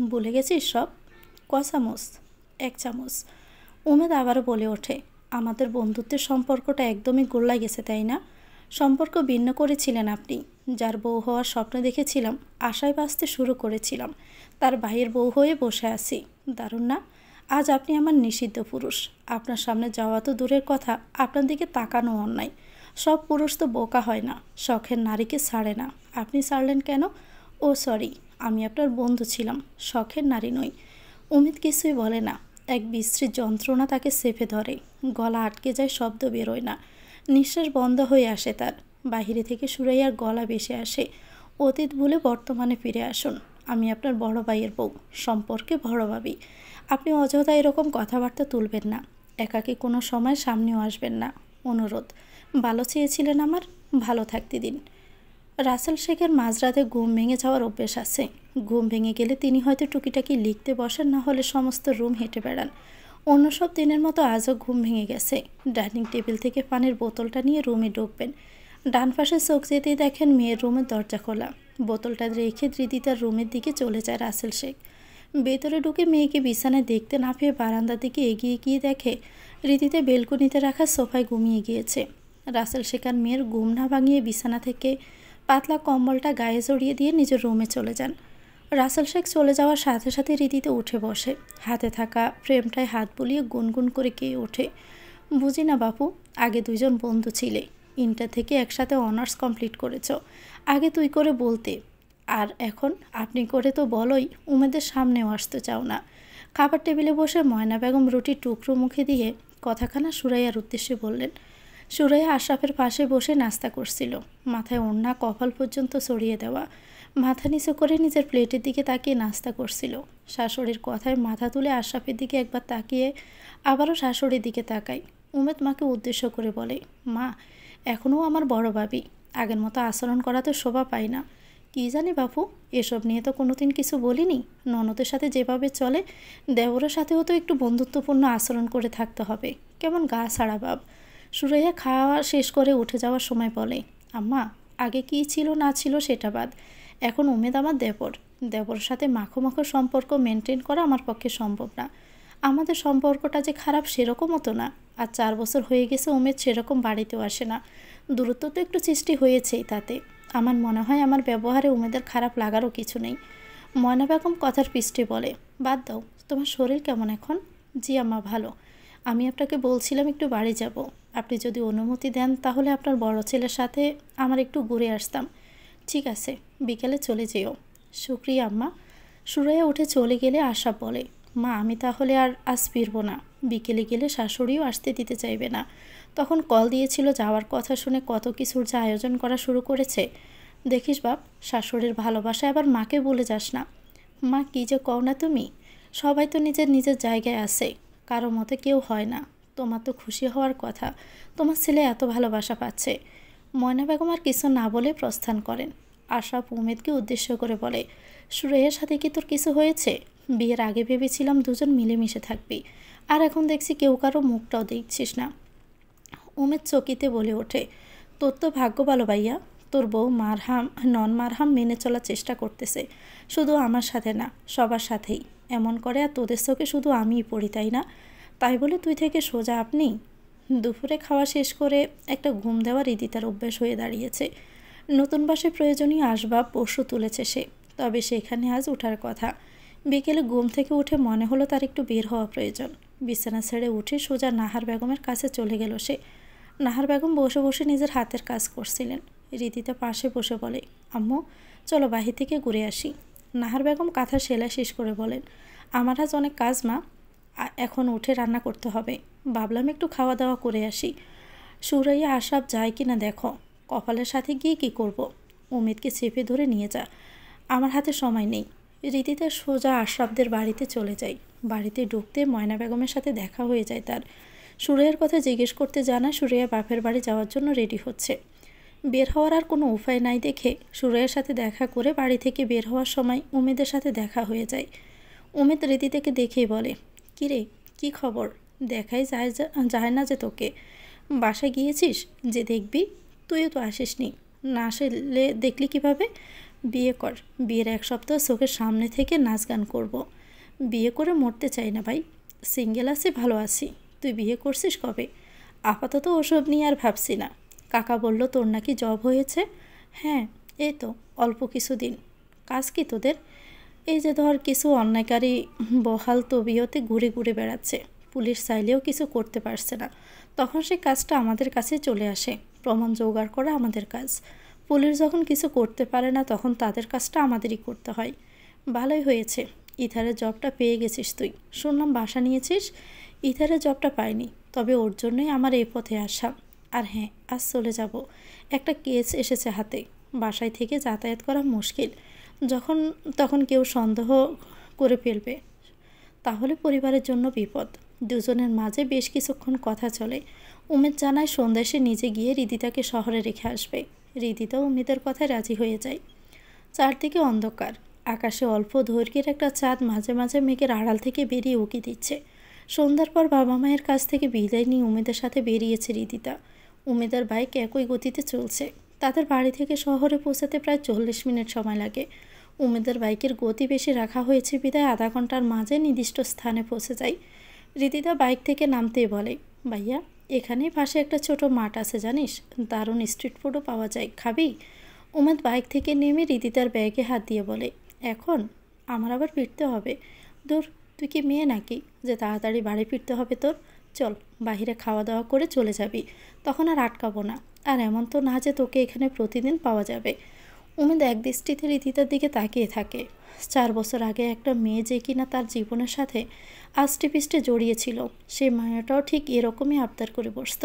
ভুলে গেছিস সব? ক চামচ? 1 চামচ। উমেদ আবারও বলে ওঠে, আমাদের বন্ধুত্বের সম্পর্কটা একদমই গোল্লায় গেছে, তাই না? সম্পর্ক ভিন্ন করেছিলেন আপনি। যার বউ হওয়ার স্বপ্ন দেখেছিলাম, আশায় বাঁচতে শুরু করেছিলাম, তার ভাইয়ের বউ হয়ে বসে আছি। দারুণ না? আজ আপনি আমার নিষিদ্ধ পুরুষ। আপনার সামনে যাওয়া তো দূরের কথা, আপনার দিকে তাকানো অন্যায়। সব পুরুষ তো বোকা হয় না, শখের নারীকে ছাড়ে না। আপনি ছাড়লেন কেন? ও সরি, আমি আপনার বন্ধু ছিলাম, শখের নারী নই। অমিত কিছুই বলে না। এক বিশ্রী যন্ত্রণা তাকে চেপে ধরে, গলা আটকে যায়, শব্দ বেরোয় না, নিঃশ্বাস বন্ধ হয়ে আসে তার। বাহিরে থেকে সুরাইয়ার গলা ভেসে আসে, অতীত ভুলে বর্তমানে ফিরে আসুন। আমি আপনার বড় ভাইয়ের বউ, সম্পর্কে বড় ভাবি। আপনি অযথা এরকম কথাবার্তা তুলবেন না, একাকী কোনো সময় সামনেও আসবেন না। অনুরোধ। ভালো চেয়েছিলেন আমার, ভালো থাকতে দিন। রাসেল শেখের মাঝরাতে ঘুম ভেঙে যাওয়ার অভ্যেস আছে। ঘুম ভেঙে গেলে তিনি হয়তো টুকিটাকি লিখতে বসেন, না হলে সমস্ত রুম হেঁটে বেড়ান। অন্য সব দিনের মতো আজও ঘুম ভেঙে গেছে। ডাইনিং টেবিল থেকে পানির বোতলটা নিয়ে রুমে ঢুকবেন। ডান পাশে চোখ যেতেই দেখেন মেয়ের রুমের দরজা খোলা। বোতলটা রেখে ধৃতি তার রুমের দিকে চলে যায় রাসেল শেখ। ভেতরে ঢুকে মেয়েকে বিছানায় দেখতে না পেয়ে বারান্দার দিকে এগিয়ে গিয়ে দেখে রীতিতে বেলকনিতে রাখা সোফায় ঘুমিয়ে গিয়েছে। রাসেল শেখ আর মেয়ের ঘুম না ভাঙিয়ে বিছানা থেকে পাতলা কম্বলটা গায়ে জড়িয়ে দিয়ে নিজের রুমে চলে যান। রাসেল শেখ চলে যাওয়ার সাথে সাথে রীতিতে উঠে বসে, হাতে থাকা ফ্রেমটায় হাত বুলিয়ে গুনগুন করে গেয়ে ওঠে, বুঝি না বাপু, আগে দুইজন বন্ধু ছিলে, ইন্টার থেকে একসাথে অনার্স কমপ্লিট করেছ, আগে তুই করে বলতে, আর এখন আপনি করে তো বলোই, উমেদের সামনেও আসতে চাও না। খাবার টেবিলে বসে ময়না বেগম রুটির টুকরো মুখে দিয়ে কথাখানা সুরাইয়ার উদ্দেশ্যে বললেন। সুরাইয়া আশরাফের পাশে বসে নাস্তা করছিল, মাথায় ওড়না কপাল পর্যন্ত ছড়িয়ে দেওয়া, মাথা নিচু করে নিজের প্লেটের দিকে তাকিয়ে নাস্তা করছিল। শাশুড়ির কথায় মাথা তুলে আশরাফের দিকে একবার তাকিয়ে আবারও শাশুড়ির দিকে তাকায়। উমেদ মাকে উদ্দেশ্য করে বলে, মা, এখনও আমার বড় ভাবি, আগের মতো আচরণ করাতে শোভা পায় না। কী জানি বাপু, এসব নিয়ে তো কোনোদিন কিছু বলিনি। ননদের সাথে যেভাবে চলে, দেবরের সাথেও তো একটু বন্ধুত্বপূর্ণ আচরণ করে থাকতে হবে। কেমন গা ছাড়া ভাব। সুরাইয়া খাওয়া শেষ করে উঠে যাওয়ার সময় বলে, আম্মা, আগে কী ছিল না ছিল সেটা বাদ, এখন উমেদ আমার দেবর সাথে মাখো মাখো সম্পর্ক মেনটেন করা আমার পক্ষে সম্ভব না। আমাদের সম্পর্কটা যে খারাপ সেরকমও তো না। আর 4 বছর হয়ে গেছে উমেদ সেরকম বাড়িতেও আসে না, দূরত্ব তো একটু সৃষ্টি হয়েছেই। তাতে আমার মনে হয় আমার ব্যবহারে উমেদের খারাপ লাগারও কিছু নেই। ময়না বেগম কথার পৃষ্ঠে বলে, বাদ দাও, তোমার শরীর কেমন এখন? জি আম্মা, ভালো। আমি আপনাকে বলছিলাম একটু বাড়ি যাব, আপনি যদি অনুমতি দেন তাহলে আপনার বড় ছেলের সাথে আমার একটু ঘুরে আসতাম। ঠিক আছে, বিকেলে চলে যেও। শুক্রিয়া আম্মা। সুরাইয়া উঠে চলে গেলে আশরাফ বলে, মা, আমি তাহলে আর আজ ফিরবো না। বিকেলে গেলে শাশুড়িও আসতে দিতে চাইবে না। তখন কল দিয়েছিল, যাওয়ার কথা শুনে কত কিছুর যা আয়োজন করা শুরু করেছে। দেখিস বাপ, শাশুড়ির ভালোবাসায় আবার মাকে বলে যাস না। মা, কী যে কও না তুমি, সবাই তো নিজের নিজের জায়গায় আছে, কারো মতে কেউ হয় না। তোমার তো খুশি হওয়ার কথা, তোমার ছেলে এত ভালোবাসা পাচ্ছে। ময়না বেগম আর কিছু না বলে প্রস্থান করেন। আশরাফ উমেদকে উদ্দেশ্য করে বলে, সুরাইয়ার সাথে কি তোর কিছু হয়েছে? বিয়ের আগে ভেবেছিলাম দুজন মিলেমিশে থাকবি, আর এখন দেখছি কেউ কারো মুখটাও দেখছিস না। উমেদ চকিতে বলে ওঠে, তোর তো ভাগ্য ভালো ভাইয়া, তোর বউ নন মারহাম মেনে চলার চেষ্টা করতেছে, শুধু আমার সাথে না, সবার সাথেই এমন করে। আর তোদের চোখে শুধু আমিই পড়ি, তাই না? তাই বলে তুই থেকে সোজা আপনি? দুপুরে খাওয়া শেষ করে একটা ঘুম দেওয়া রীতি তার অভ্যাস হয়ে দাঁড়িয়েছে। নতুন বাসে প্রয়োজনীয় আসবাব পশু তুলেছে সে, তবে সেখানে আজ ওঠার কথা। বিকেলে ঘুম থেকে উঠে মনে হলো তার একটু বের হওয়া প্রয়োজন। বিছানা ছেড়ে উঠে সোজা নাহার বেগমের কাছে চলে গেল সে। নাহার বেগম বসে বসে নিজের হাতের কাজ করছিলেন। রীতিতা পাশে বসে বলে, আম্মু, চলো বাহির থেকে ঘুরে আসি। নাহার বেগম কাঁথা সেলাই শেষ করে বলেন, আমার আজ অনেক কাজ মা, এখন উঠে রান্না করতে হবে, ভাবলাম একটু খাওয়া দাওয়া করে আসি। সুরাইয়া আশরাফ যায় কি না দেখো, কপালের সাথে গিয়ে কি করব। উমেদকে চেপে ধরে নিয়ে যা, আমার হাতে সময় নেই। রীতিতে সোজা আশরাফদের বাড়িতে চলে যায়। বাড়িতে ঢুকতে ময়না বেগমের সাথে দেখা হয়ে যায় তার। সুরাইয়ার কথা জিজ্ঞেস করতে জানায় সুরাইয়া বাপের বাড়ি যাওয়ার জন্য রেডি হচ্ছে। বের হওয়ার আর কোনো উপায় নাই দেখে সুরাইয়ার সাথে দেখা করে বাড়ি থেকে বের হওয়ার সময় উমেদের সাথে দেখা হয়ে যায়। উমেদ রীতিতাকে দেখেই বলে, কিরে, কি খবর? দেখাই যায় না যে তোকে। বাসায় গিয়েছিস যে দেখবি? তুইও তো আসিসনি, না আসলে দেখলি কিভাবে? বিয়ে কর, বিয়ের 1 সপ্তাহ চোখের সামনে থেকে নাচ গান করব। বিয়ে করে মরতে চাই না ভাই, সিঙ্গেল আছি, ভালো আছি। তুই বিয়ে করছিস কবে? আপাতত ওসব নিয়ে আর ভাবছি না। কাকা বলল তোর নাকি জব হয়েছে। হ্যাঁ, এই তো অল্প কিছুদিন। কাজ কি তোদের? এই যে ধর কিছু অন্যায়কারী বহাল তবিয়তে ঘুরে ঘুরে বেড়াচ্ছে, পুলিশ চাইলেও কিছু করতে পারছে না, তখন সেই কাজটা আমাদের কাছে চলে আসে। প্রমাণ জোগাড় করা আমাদের কাজ। পুলিশ যখন কিছু করতে পারে না তখন তাদের কাজটা আমাদেরই করতে হয়। ভালোই হয়েছে ইথারের জবটা পেয়ে গেছিস তুই। শুনলাম বাসা নিয়েছিস। ইথারের জবটা পাইনি, তবে ওর জন্যই আমার এই পথে আসা। আর হ্যাঁ, আজ চলে যাব। একটা কেস এসেছে হাতে, বাসায় থেকে যাতায়াত করা মুশকিল। যখন তখন কেউ সন্দেহ করে ফেলবে, তাহলে পরিবারের জন্য বিপদ। দুজনের মাঝে বেশ কিছুক্ষণ কথা চলে। উমেদ জানায় সন্ধ্যায় সে নিজে গিয়ে রিদিতাকে শহরে রেখে আসবে। রিদিতা উমেদের কথায় রাজি হয়ে যায়। চারদিকে অন্ধকার, আকাশে অল্প দৈর্ঘ্যের একটা চাঁদ মাঝে মাঝে মেঘের আড়াল থেকে বেরিয়ে উকি দিচ্ছে। সন্ধ্যার পর বাবা মায়ের কাছ থেকে বিদায় নিয়ে উমেদের সাথে বেরিয়েছে রিদিতা। উমেদের বাইক একই গতিতে চলছে। তাদের বাড়ি থেকে শহরে পৌঁছাতে প্রায় 40 মিনিট সময় লাগে। উমেদের বাইকের গতি বেশি রাখা হয়েছে বিদায় আধা ঘন্টার মাঝে নির্দিষ্ট স্থানে পৌঁছে যায়। রিদিতা বাইক থেকে নামতেই বলে, ভাইয়া, এখানেই পাশে একটা ছোট মাঠ আছে জানিস, দারুণ স্ট্রিট ফুডও পাওয়া যায়, খাবি? উমেদ বাইক থেকে নেমে রিদিতার ব্যাগে হাত দিয়ে বলে, এখন? আমার আবার ফিরতে হবে। দূর, তুই কি মেয়ে নাকি যে তাড়াতাড়ি বাড়ি ফিরতে হবে তোর? চল, বাহিরে খাওয়া দাওয়া করে চলে যাবি, তখন আর আটকাবো না। আর এমন তো না যে তোকে এখানে প্রতিদিন পাওয়া যাবে। উমেদ একদৃষ্টিতে রিদিতার দিকে তাকিয়ে থাকে। 4 বছর আগে একটা মেয়ে যে কিনা তার জীবনের সাথে আষ্টেপৃষ্টে জড়িয়েছিল, সেই মায়াটাও ঠিক এরকমই আবদার করে বসত।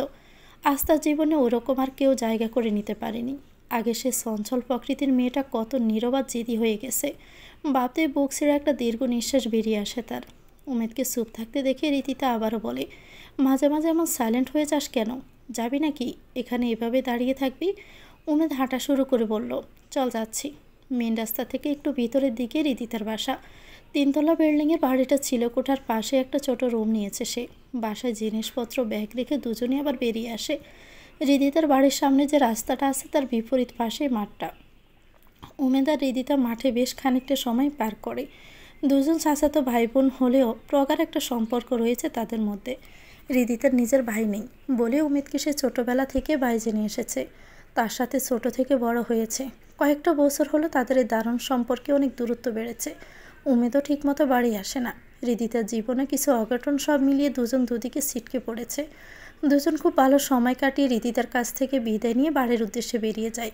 আজ তার জীবনে ওরকম আর কেউ জায়গা করে নিতে পারেনি। আগে সে চঞ্চল প্রকৃতির মেয়েটা কত নীরব আর জেদি হয়ে গেছে। বাপে বুক ছেড়ে একটা দীর্ঘ নিঃশ্বাস বেরিয়ে আসে তার। উমেদকে চুপ থাকতে দেখে রীতিতা আবারও বলে, মাঝে মাঝে এমন সাইলেন্ট হয়ে যাস কেন? যাবি নাকি? এখানে এভাবে দাঁড়িয়ে থাকবি? উমেদ হাঁটা শুরু করে বলল, চল যাচ্ছি। মেন রাস্তা থেকে একটু ভিতরের দিকে রীতিতার বাসা। 3তলা বিল্ডিংয়ের বাড়িটা ছিল কোঠার পাশে একটা ছোট রুম নিয়েছে সে। বাসায় জিনিসপত্র ব্যাগ রেখে দুজনে আবার বেরিয়ে আসে। হৃদিতার বাড়ির সামনে যে রাস্তাটা আছে তার বিপরীত পাশে মাঠটা। উমেদ আর হৃদিতা মাঠে বেশ খানিকটা সময় পার করে। দুজন চাচাতো ভাই বোন হলেও প্রগাঢ় একটা সম্পর্ক রয়েছে তাদের মধ্যে। হৃদিতার নিজের ভাই নেই বলে উমেদকে সে ছোটোবেলা থেকে ভাই জেনে এসেছে। তার সাথে ছোট থেকে বড় হয়েছে। কয়েকটা বছর হলো তাদের এই দারুণ সম্পর্কে অনেক দূরত্ব বেড়েছে। উমেদও ঠিকমতো বাড়ি আসে না। হৃদিতার জীবনে কিছু অঘটন সব মিলিয়ে দুজন দুদিকে ছিটকে পড়েছে। দুজন খুব ভালো সময় কাটিয়ে হৃদিতার কাছ থেকে বিদায় নিয়ে বাড়ির উদ্দেশ্যে বেরিয়ে যায়।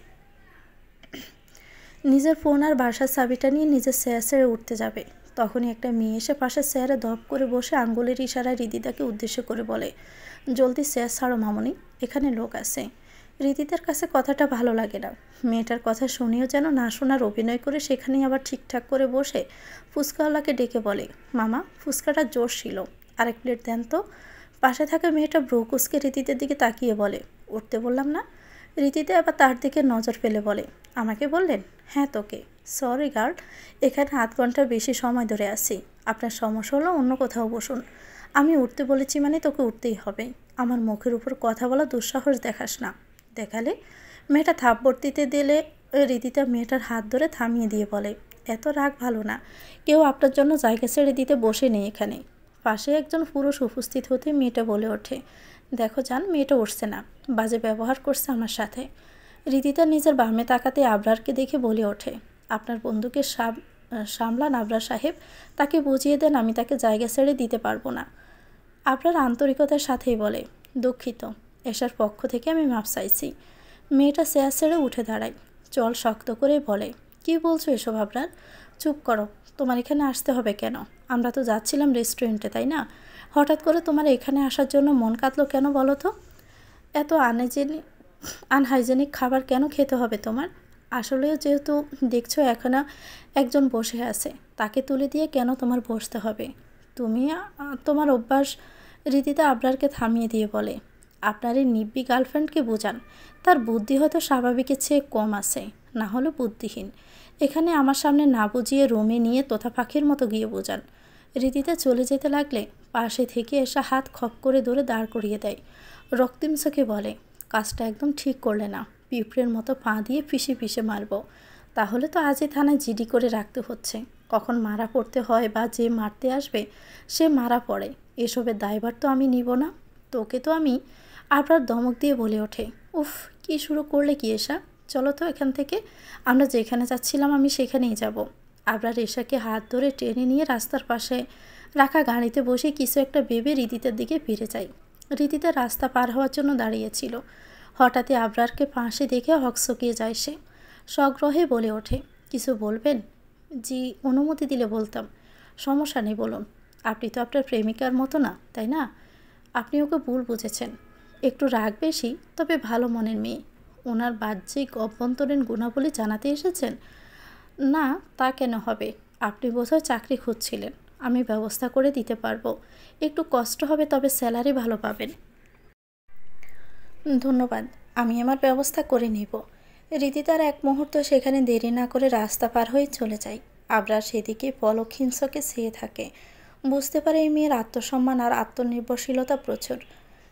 নিজের ফোন আর বাসার চাবিটা নিয়ে নিজের চেয়ার ছেড়ে উঠতে যাবে, তখনই একটা মেয়ে এসে পাশের চেয়ারে ধপ করে বসে আঙ্গুলের ইশারায় হৃদিতাকে উদ্দেশ্য করে বলে, জলদি চেয়ার ছাড়ো মামনি, এখানে লোক আছে। হৃদিতার কাছে কথাটা ভালো লাগে না। মেয়েটার কথা শুনেও যেন না শোনার অভিনয় করে সেখানেই আবার ঠিকঠাক করে বসে ফুচকাওয়ালাকে ডেকে বলে, মামা, ফুচকাটা জোর ছিল, আরেক প্লেট দেন তো। পাশে থাকা মেয়েটা ব্রু কুঁচকে রীতিতের দিকে তাকিয়ে বলে, উঠতে বললাম না? রীতিতে আবার তার দিকে নজর ফেলে বলে, আমাকে বললেন? হ্যাঁ তোকে। সরি গার্ল, এখানে আধ ঘন্টার বেশি সময় ধরে আসি। আপনার সমস্যা হলো অন্য কোথাও বসুন। আমি উঠতে বলেছি মানে তোকে উঠতেই হবে। আমার মুখের উপর কথা বলা দুঃসাহস দেখাস না। দেখালে? মেয়েটা থাপ্পড় দিতে দিলে রীতিতা মেয়েটার হাত ধরে থামিয়ে দিয়ে বলে, এত রাগ ভালো না। কেউ আপনার জন্য জায়গা ছেড়ে দিতে বসে নেই এখানে। পাশে একজন পুরুষ উপস্থিত হতে মেয়েটা বলে ওঠে, দেখো জান, মেয়েটা উঠছে না, বাজে ব্যবহার করছে আমার সাথে। রীতিতা নিজের বামে তাকাতে আবরারকে দেখে বলে ওঠে, আপনার বন্ধুকে সামলান আবরার সাহেব, তাকে বুঝিয়ে দেন আমি তাকে জায়গা ছেড়ে দিতে পারবো না। আবরার আন্তরিকতার সাথেই বলে, দুঃখিত, এসার পক্ষ থেকে আমি মাপ চাইছি। মেয়েটা চেয়ার ছেড়ে উঠে দাঁড়ায়, চল শক্ত করে বলে, কি বলছো এসব আবরার? চুপ করো, তোমার এখানে আসতে হবে কেন? আমরা তো যাচ্ছিলাম রেস্টুরেন্টে, তাই না? হঠাৎ করে তোমার এখানে আসার জন্য মন কাঁদলো কেন বলো তো? এত আনহাইজেনিক খাবার কেন খেতে হবে তোমার? আসলেও যেহেতু দেখছো এখনও একজন বসে আছে, তাকে তুলে দিয়ে কেন তোমার বসতে হবে? তুমি তোমার অভ্যাস। রীতিতে আবরারকে থামিয়ে দিয়ে বলে, আপনার এই নিব্বি গার্লফ্রেন্ডকে বোঝান, তার বুদ্ধি হয়তো স্বাভাবিকের চেয়ে কম আছে, না হলে বুদ্ধিহীন। এখানে আমার সামনে না বুঝিয়ে রুমে নিয়ে তোতা পাখির মতো গিয়ে বোঝান। রীতিতে চলে যেতে লাগলে পাশে থেকে এসে হাত খপ করে ধরে দাঁড় করিয়ে দেয়। রক্তিম চোখে বলে, কাজটা একদম ঠিক করলে না, পিঁপড়ের মতো পা দিয়ে পিষে পিষে মারব। তাহলে তো আজই থানায় জিডি করে রাখতে হচ্ছে। কখন মারা পড়তে হয় বা যে মারতে আসবে সে মারা পড়ে, এসবের দায়ভার তো আমি নিব না। তোকে তো আমি। আবরার ধমক দিয়ে বলে ওঠে, উফ, কি শুরু করলে কি এসা, চলো তো এখান থেকে, আমরা যেখানে যাচ্ছিলাম আমি সেখানেই যাব। আবরার এশাকে হাত ধরে টেনে নিয়ে রাস্তার পাশে রাখা গাড়িতে বসে কিছু একটা ভেবে রিদিতার দিকে ফিরে যায়। রিদিতা রাস্তা পার হওয়ার জন্য দাঁড়িয়েছিল। হঠাৎই আবরারকে পাশে দেখে হকচকিয়ে যায় সে। সগ্রহে বলে ওঠে, কিছু বলবেন? জি, অনুমতি দিলে বলতাম। সমস্যা নেই, বলুন। আপনি তো আপনার প্রেমিকার মতো না, তাই না? আপনি ওকে ভুল বুঝেছেন। একটু রাগ বেশি, তবে ভালো মনের মেয়ে। ওনার বাহ্যিক অভ্যন্তরীণ গুণাবলী জানাতে এসেছেন? না, তা কেন হবে? আপনি বোধহয় চাকরি খুঁজছিলেন। আমি ব্যবস্থা করে দিতে পারবো। একটু কষ্ট হবে, তবে স্যালারি ভালো পাবেন। ধন্যবাদ, আমি আমার ব্যবস্থা করে নেব। রীতিতার এক মুহূর্ত সেখানে দেরি না করে রাস্তা পার হয়ে চলে যায়। আবরার সেদিকে পলক্ষীন চোখে চেয়ে থাকে। বুঝতে পারে এই মেয়ের আত্মসম্মান আর আত্মনির্ভরশীলতা প্রচুর।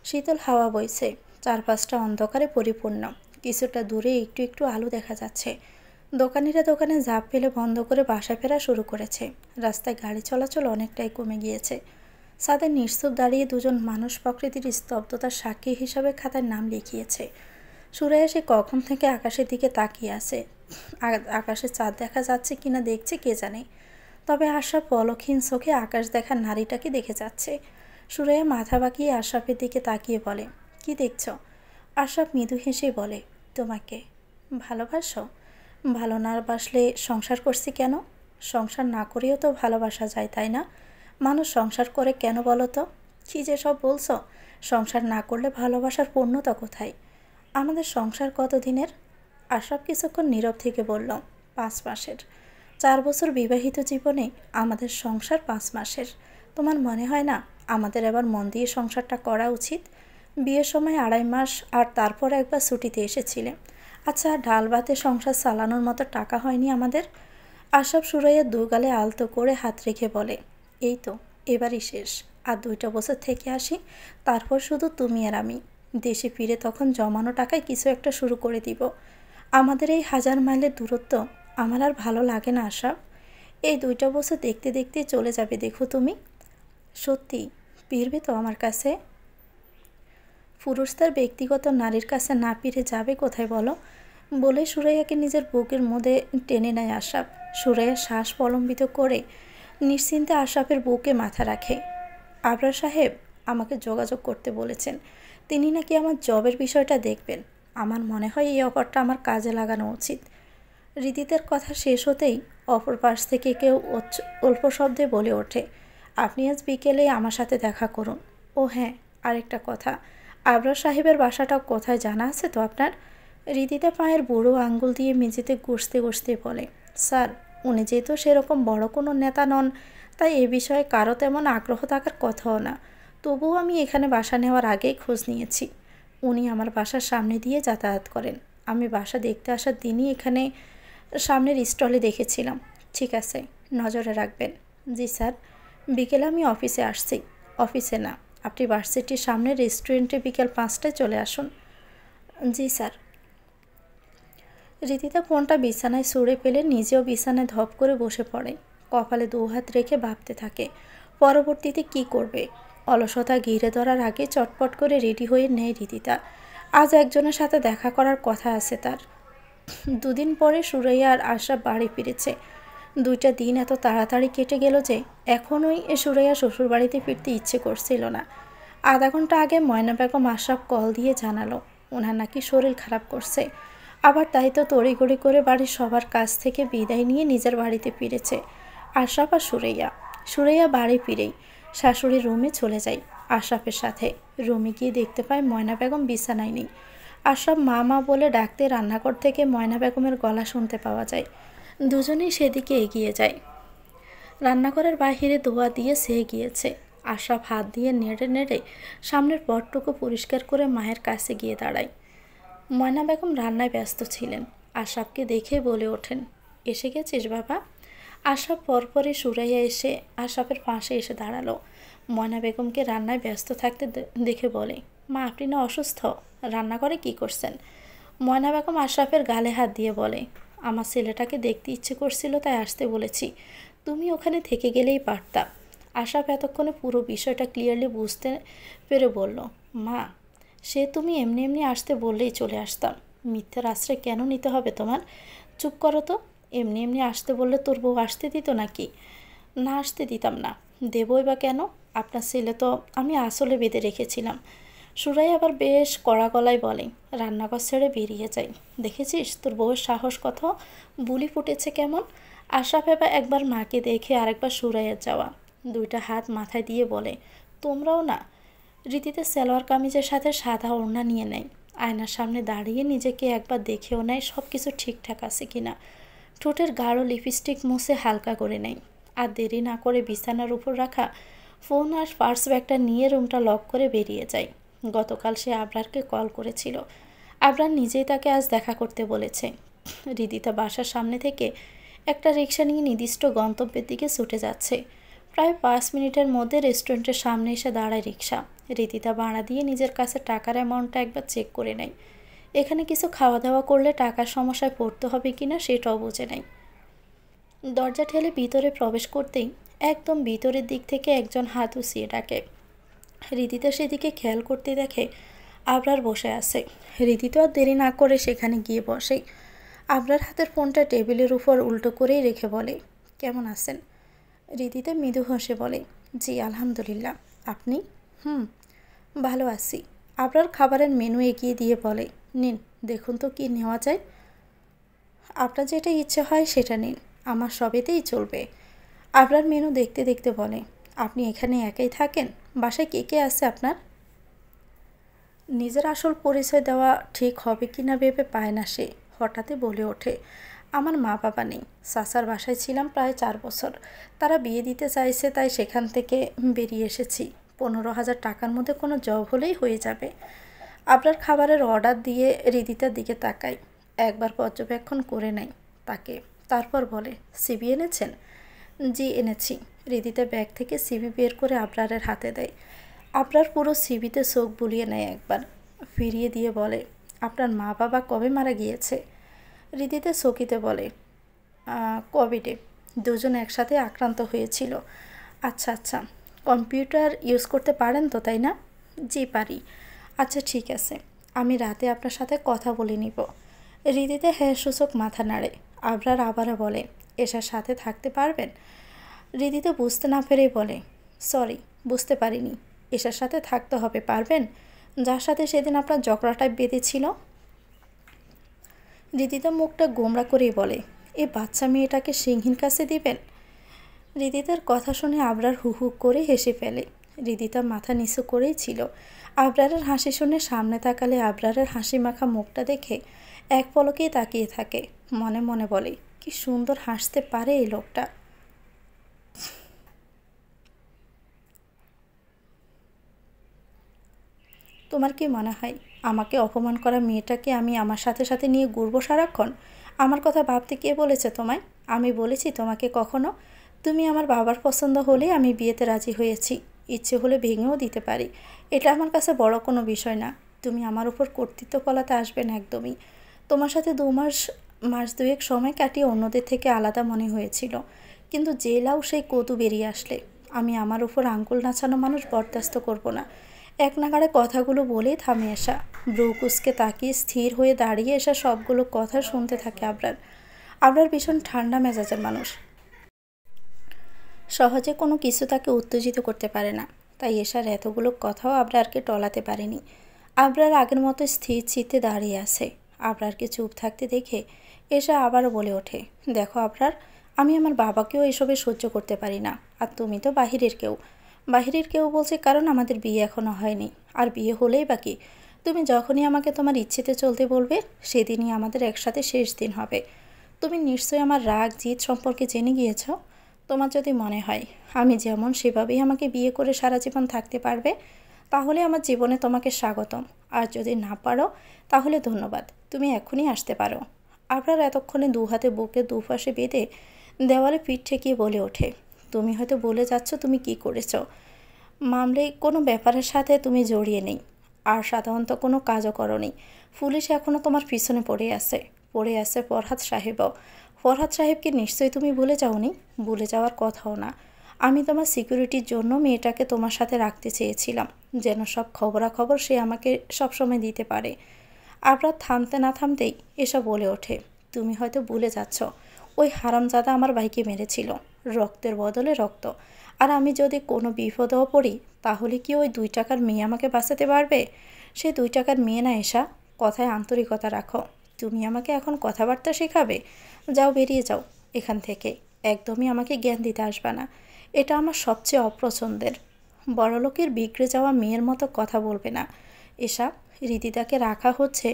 শীতল হাওয়া বইছে, চারপাশটা অন্ধকারে পরিপূর্ণ। কিছুটা দূরে একটু একটু আলো দেখা যাচ্ছে। দোকানিরা দোকানে ঝাঁপ ফেলে বন্ধ করে বাসা ফেরা শুরু করেছে। রাস্তায় গাড়ি চলাচল অনেকটাই কমে গিয়েছে। ছাদে নিশ্চুপ দাঁড়িয়ে দুজন মানুষ প্রকৃতির স্তব্ধতার সাক্ষী হিসাবে খাতায় নাম লিখিয়েছে। সুরাইয়া সে কখন থেকে আকাশের দিকে তাকিয়ে আছে। আকাশে চাঁদ দেখা যাচ্ছে কিনা দেখছে কে জানে। তবে আশরাফ পলকহীন চোখে আকাশ দেখার নারীটাকে দেখে যাচ্ছে। সুরাইয়া মাথা বাঁকিয়ে আশরাফের দিকে তাকিয়ে বলে, কি দেখছ? আশরাফ মৃদু হেসে বলে, তোমাকে। ভালোবাসো? ভালো না বাসলে সংসার করছি কেন? সংসার না করেও তো ভালোবাসা যায়, তাই না? মানুষ সংসার করে কেন বলো তো? কী যে সব বলছো, সংসার না করলে ভালোবাসার পূর্ণতা কোথায়? আমাদের সংসার কত দিনের? আশরাফ কিছুক্ষণ নীরব থেকে বলল, 5 মাসের। 4 বছর বিবাহিত জীবনে আমাদের সংসার 5 মাসের। তোমার মনে হয় না আমাদের এবার মন দিয়ে সংসারটা করা উচিত? বিয়ের সময় 2.5 মাস আর তারপর একবার ছুটিতে এসেছিলে। আচ্ছা, ডাল ভাতে সংসার চালানোর মতো টাকা হয়নি আমাদের? আশরাফ সুরাইয়ের দুগালে আলতো করে হাত রেখে বলে, এই তো এবারই শেষ। আর 2টা বছর থেকে আসি, তারপর শুধু তুমি আর আমি। দেশে ফিরে তখন জমানো টাকায় কিছু একটা শুরু করে দিব। আমাদের এই 1000 মাইলের দূরত্ব আমার আর ভালো লাগে না আশরাফ। এই 2টা বছর দেখতে দেখতে চলে যাবে, দেখো তুমি। সত্যি ফিরবে তো আমার কাছে? পুরুষ তার ব্যক্তিগত নারীর কাছে না ফিরে যাবে কোথায় বলো? বলে সুরাইয়াকে নিজের বুকের মধ্যে টেনে নেয় আশরাফ। সুরাইয়া শ্বাস প্রলম্বিত করে নিশ্চিন্তে আশরাফের বুকে মাথা রাখে। আবরার সাহেব আমাকে যোগাযোগ করতে বলেছেন। তিনি নাকি আমার জবের বিষয়টা দেখবেন। আমার মনে হয় এই অফারটা আমার কাজে লাগানো উচিত। রিদিতের কথা শেষ হতেই অপর পাশ থেকে কেউ অল্প শব্দে বলে ওঠে, আপনি আজ বিকেলে আমার সাথে দেখা করুন। ও হ্যাঁ, আরেকটা কথা, আবরার সাহেবের বাসাটা কোথায় জানা আছে তো আপনার? রিদিতা পায়ের বুড়ো আঙ্গুল দিয়ে মেঝেতে ঘষতে ঘষতে বলে, স্যার, উনি যেহেতু সেরকম বড় কোনো নেতা নন, তাই এ বিষয়ে কারো তেমন আগ্রহ থাকার কথাও না। তবুও আমি এখানে বাসা নেওয়ার আগেই খোঁজ নিয়েছি। উনি আমার বাসার সামনে দিয়ে যাতায়াত করেন। আমি বাসা দেখতে আসার দিনই এখানে সামনের স্টলে দেখেছিলাম। ঠিক আছে, নজরে রাখবেন। জি স্যার, বিকেলে আমি অফিসে আসছি। অফিসে না, আপনি ভার্সিটির সামনের রেস্টুরেন্টে বিকেল 5টায় চলে আসুন। জি স্যার। রীতিতা ফোনটা বিছানায় ছুঁড়ে ফেলে নিজেও বিছানায় ধপ করে বসে পড়ে। কপালে 2 হাত রেখে ভাবতে থাকে পরবর্তীতে কি করবে। অলসতা ঘিরে ধরার আগে চটপট করে রেডি হয়ে নেয় রীতিতা। আজ একজনের সাথে দেখা করার কথা আছে তার। 2 দিন পরে সুরাইয়া আর আশরাফ বাড়ি ফিরেছে। 2টা দিন এত তাড়াতাড়ি কেটে গেল যে এখনোই সুরাইয়া শ্বশুরবাড়িতে ফিরতে ইচ্ছে করছিল না। আধা ঘন্টা আগে ময়না বেগম আশরাফ কল দিয়ে জানালো ওনার নাকি শরীর খারাপ করছে। আবার তাই তো তড়িঘড়ি করে বাড়ির সবার কাছ থেকে বিদায় নিয়ে নিজের বাড়িতে ফিরেছে আশরাফ আর সুরাইয়া। সুরাইয়া বাড়ি ফিরেই শাশুড়ির রুমে চলে যায় আশরাফের সাথে। রুমে গিয়ে দেখতে পায় ময়না বেগম বিছানায় নেই। আশরাফ মা মা বলে ডাকতে রান্নাঘর থেকে ময়না বেগমের গলা শুনতে পাওয়া যায়। দুজনেই সেদিকে এগিয়ে যায়। রান্নাঘরের বাহিরে ধোয়া দিয়ে সেয়ে গিয়েছে। আশরাফ হাত দিয়ে নেড়ে নেড়ে সামনের পথটুকু পরিষ্কার করে মায়ের কাছে গিয়ে দাঁড়ায়। ময়না বেগম রান্নায় ব্যস্ত ছিলেন। আশরাফকে দেখে বলে ওঠেন, এসে গেছিস বাবা? আশরাফ পরপরই সুরাইয়া এসে আশরাফের পাশে এসে দাঁড়ালো। ময়না বেগমকে রান্নায় ব্যস্ত থাকতে দেখে বলে, মা, আপনি না অসুস্থ? রান্নাঘরে কি করছেন? ময়না বেগম আশরাফের গালে হাত দিয়ে বলে, আমার ছেলেটাকে দেখতে ইচ্ছে করছিল তাই আসতে বলেছি। তুমি ওখানে থেকে গেলেই পারতা। আশরাফ এতক্ষণে পুরো বিষয়টা ক্লিয়ারলি বুঝতে পেরে বলল, মা, সে তুমি এমনি এমনি আসতে বললেই চলে আসতাম। মিথ্যার আশ্রয় কেন নিতে হবে তোমার? চুপ করো তো। এমনি এমনি আসতে বললে তোর বউ আসতে দিত নাকি? না, আসতে দিতাম না। দেবই বা কেন? আপনার ছেলে তো আমি আসলে বেঁধে রেখেছিলাম। সুরাই আবার বেশ কড়া গলায় বলে, রান্নাঘর ছেড়ে বেরিয়ে যাই। দেখেছিস তোর বউয়ের সাহস কত, বুলি ফুটেছে কেমন। আশরাফ এবার একবার মাকে দেখে আরেকবার সুরাইয়ের যাওয়া, দুইটা হাত মাথায় দিয়ে বলে, তোমরাও না। রীতিতে সালোয়ার কামিজের সাথে সাদা ওড়না নিয়ে নেয়, আয়নার সামনে দাঁড়িয়ে নিজেকে একবার দেখেও নেয় সব কিছু ঠিকঠাক আছে কিনা। ঠোঁটের গাঢ় লিপস্টিক মুছে হালকা করে নেয়, আর দেরি না করে বিছানার উপর রাখা ফোন আর পার্স ব্যাগটা নিয়ে রুমটা লক করে বেরিয়ে যায়। গতকাল সে আবরারকে কল করেছিল। আবরার নিজেই তাকে আজ দেখা করতে বলেছে। হৃদিতা বাসার সামনে থেকে একটা রিক্সা নিয়ে নির্দিষ্ট গন্তব্যের দিকে ছুটে যাচ্ছে। প্রায় 5 মিনিটের মধ্যে রেস্টুরেন্টের সামনে এসে দাঁড়ায় রিক্সা। হৃদিতা ভাড়া দিয়ে নিজের কাছে টাকার অ্যামাউন্টটা একবার চেক করে নেয়। এখানে কিছু খাওয়া দাওয়া করলে টাকার সমস্যায় পড়তে হবে কিনা সেটাও বুঝে নেয়। দরজা ঠেলে ভিতরে প্রবেশ করতেই একদম ভিতরের দিক থেকে একজন হাত উঁচিয়ে ডাকে। হৃদিতা সেদিকে খেয়াল করতে দেখে আবরার বসে আছে। হৃদিতা আর দেরি না করে সেখানে গিয়ে বসে। আবরার হাতের ফোনটা টেবিলের উপর উল্টো করেই রেখে বলে, কেমন আছেন? হৃদিতা মৃদু হেসে বলে, জি আলহামদুলিল্লাহ। আপনি? ভালো আছি। আবরার খাবারের মেনু এগিয়ে দিয়ে বলে, নিন দেখুন তো কি নেওয়া যায়। আপনার যেটা ইচ্ছে হয় সেটা নিন, আমার সবেতেই চলবে। আবরার মেনু দেখতে দেখতে বলে, আপনি এখানে একাই থাকেন? বাসায় কে কে আছে আপনার? নিজের আসল পরিচয় দেওয়া ঠিক হবে কি না ভেবে পায় না সে। হঠাৎই বলে ওঠে, আমার মা বাবা নেই। চাচার বাসায় ছিলাম প্রায় 4 বছর। তারা বিয়ে দিতে চাইছে তাই সেখান থেকে বেরিয়ে এসেছি। 15,000 টাকার মধ্যে কোনো জব হলেই হয়ে যাবে। আপনার খাবারের অর্ডার দিয়ে হৃদিতার দিকে তাকাই, একবার পর্যবেক্ষণ করে নেয় তাকে, তারপর বলে, সিবি এনেছেন? জি এনেছি। হৃদিতা ব্যাগ থেকে সিবি বের করে আবরারের হাতে দেয়। আবরার পুরো সিবিতে চোখ বুলিয়ে নেয় একবার, ফিরিয়ে দিয়ে বলে, আপনার মা বাবা কবে মারা গিয়েছে? হৃদিতা চকিতে বলে, কোভিডে। দুজন একসাথে আক্রান্ত হয়েছিল। আচ্ছা আচ্ছা, কম্পিউটার ইউজ করতে পারেন তো, তাই না? জি পারি। আচ্ছা ঠিক আছে, আমি রাতে আপনার সাথে কথা বলে নিব। হৃদিতা হ্যাঁ সূচক মাথা নাড়ে। আবরার আবারও বলে, এসার সাথে থাকতে পারবেন? হৃদিতা বুঝতে না পেরেই বলে, সরি বুঝতে পারিনি। এসার সাথে থাকতে হবে, পারবেন? যার সাথে সেদিন আপনার ঝগড়াটা বেঁধেছিল। হৃদিতা মুখটা গোমড়া করেই বলে, এই বাচ্চা মেয়েটাকে সিংহীন কাছে দিবেন? হৃদিতার কথা শুনে আবরার হু হু করে হেসে ফেলে। হৃদিতা মাথা নিচু করেই ছিল। আবরারের হাসি শুনে সামনে তাকালে আবরারের হাসি মাখা মুখটা দেখে এক পলকেই তাকিয়ে থাকে। মনে মনে বলে, কি সুন্দর হাসতে পারে এই লোকটা। তোমার কি মনে হয় আমাকে অপমান করা মেয়েটাকে আমি আমার সাথে সাথে নিয়ে ঘুরবো সারাক্ষণ? আমার কথা ভাবতে কে বলেছে তোমায়? আমি বলেছি তোমাকে কখনো? তুমি আমার বাবার পছন্দ হলে আমি বিয়েতে রাজি হয়েছি। ইচ্ছে হলে ভেঙেও দিতে পারি। এটা আমার কাছে বড় কোনো বিষয় না। তুমি আমার উপর কর্তৃত্ব ফলাতে আসবে না একদমই। তোমার সাথে 2 মাস 2 সময় কাটিয়ে অন্যদের থেকে আলাদা মনে হয়েছিল, কিন্তু যে লাউ সেই কদু বেরিয়ে আসলে আমি আমার উপর আঙ্গুল নাচানো মানুষ বরদাস্ত করব না। এক নাগাড়ে কথাগুলো বলেই থামে এসা। ব্রু কুচকে তাকিয়ে স্থির হয়ে দাঁড়িয়ে এসা সবগুলো কথা শুনতে থাকে আবরার। আবরার ভীষণ ঠান্ডা মেজাজের মানুষ, সহজে কোনো কিছু তাকে উত্তেজিত করতে পারে না। তাই এসার এতগুলো কথাও আবরারকে টলাতে পারেনি। আবরার আগের মতো স্থির চিত্তে দাঁড়িয়ে আছে। আবরারকে চুপ থাকতে দেখে এসা আবারও বলে ওঠে, দেখো আবরার, আমি আমার বাবাকেও এসবে সহ্য করতে পারি না। আর তুমি তো বাহিরের কেউ। বাহিরের কেউ বলছে কারণ আমাদের বিয়ে এখনও হয়নি। আর বিয়ে হলেই বাকি, তুমি যখনই আমাকে তোমার ইচ্ছেতে চলতে বলবে সেদিনই আমাদের একসাথে শেষ দিন হবে। তুমি নিশ্চয়ই আমার রাগ জিদ সম্পর্কে জেনে গিয়েছ। তোমার যদি মনে হয় আমি যেমন সেভাবেই আমাকে বিয়ে করে সারা জীবন থাকতে পারবে, তাহলে আমার জীবনে তোমাকে স্বাগতম। আর যদি না পারো তাহলে ধন্যবাদ, তুমি এখনই আসতে পারো। আবরার এতক্ষণে 2 হাতে বুকে দুপাশে বেঁধে দেওয়ালে পিঠ ঠেকিয়ে বলে ওঠে, তুমি হয়তো বলে যাচ্ছ তুমি কি করেছ। মামলে কোনো ব্যাপারের সাথে তুমি জড়িয়ে নেই, আর সাধারণত কোনো কাজও করনি। পুলিশ এখনও তোমার পিছনে পড়ে আছে। পড়ে আছে ফরহাদ সাহেবও। ফরহাদ সাহেবকে নিশ্চয়ই তুমি ভুলে যাওনি? ভুলে যাওয়ার কথাও না। আমি তোমার সিকিউরিটির জন্য মেয়েটাকে তোমার সাথে রাখতে চেয়েছিলাম, যেন সব খবরাখবর সে আমাকে সবসময় দিতে পারে। আবরার থামতে না থামতেই এসব বলে ওঠে, তুমি হয়তো ভুলে যাচ্ছ, ওই হারামজাদা আমার ভাইকে মেরেছিল, রক্তের বদলে রক্ত। আর আমি যদি কোনো বিপদেও পড়ি, তাহলে কি ওই 2 টাকার মেয়ে আমাকে বাঁচাতে পারবে? সে 2 টাকার মেয়ে না এসা, কথায় আন্তরিকতা রাখো। তুমি আমাকে এখন কথাবার্তা শেখাবে? যাও, বেরিয়ে যাও এখান থেকে। একদমই আমাকে জ্ঞান দিতে আসবে না। এটা আমার সবচেয়ে অপছন্দের। বড়লোকের বিগড়ে যাওয়া মেয়ের মতো কথা বলবে না। এসব রীতিতাকে রাখা হচ্ছে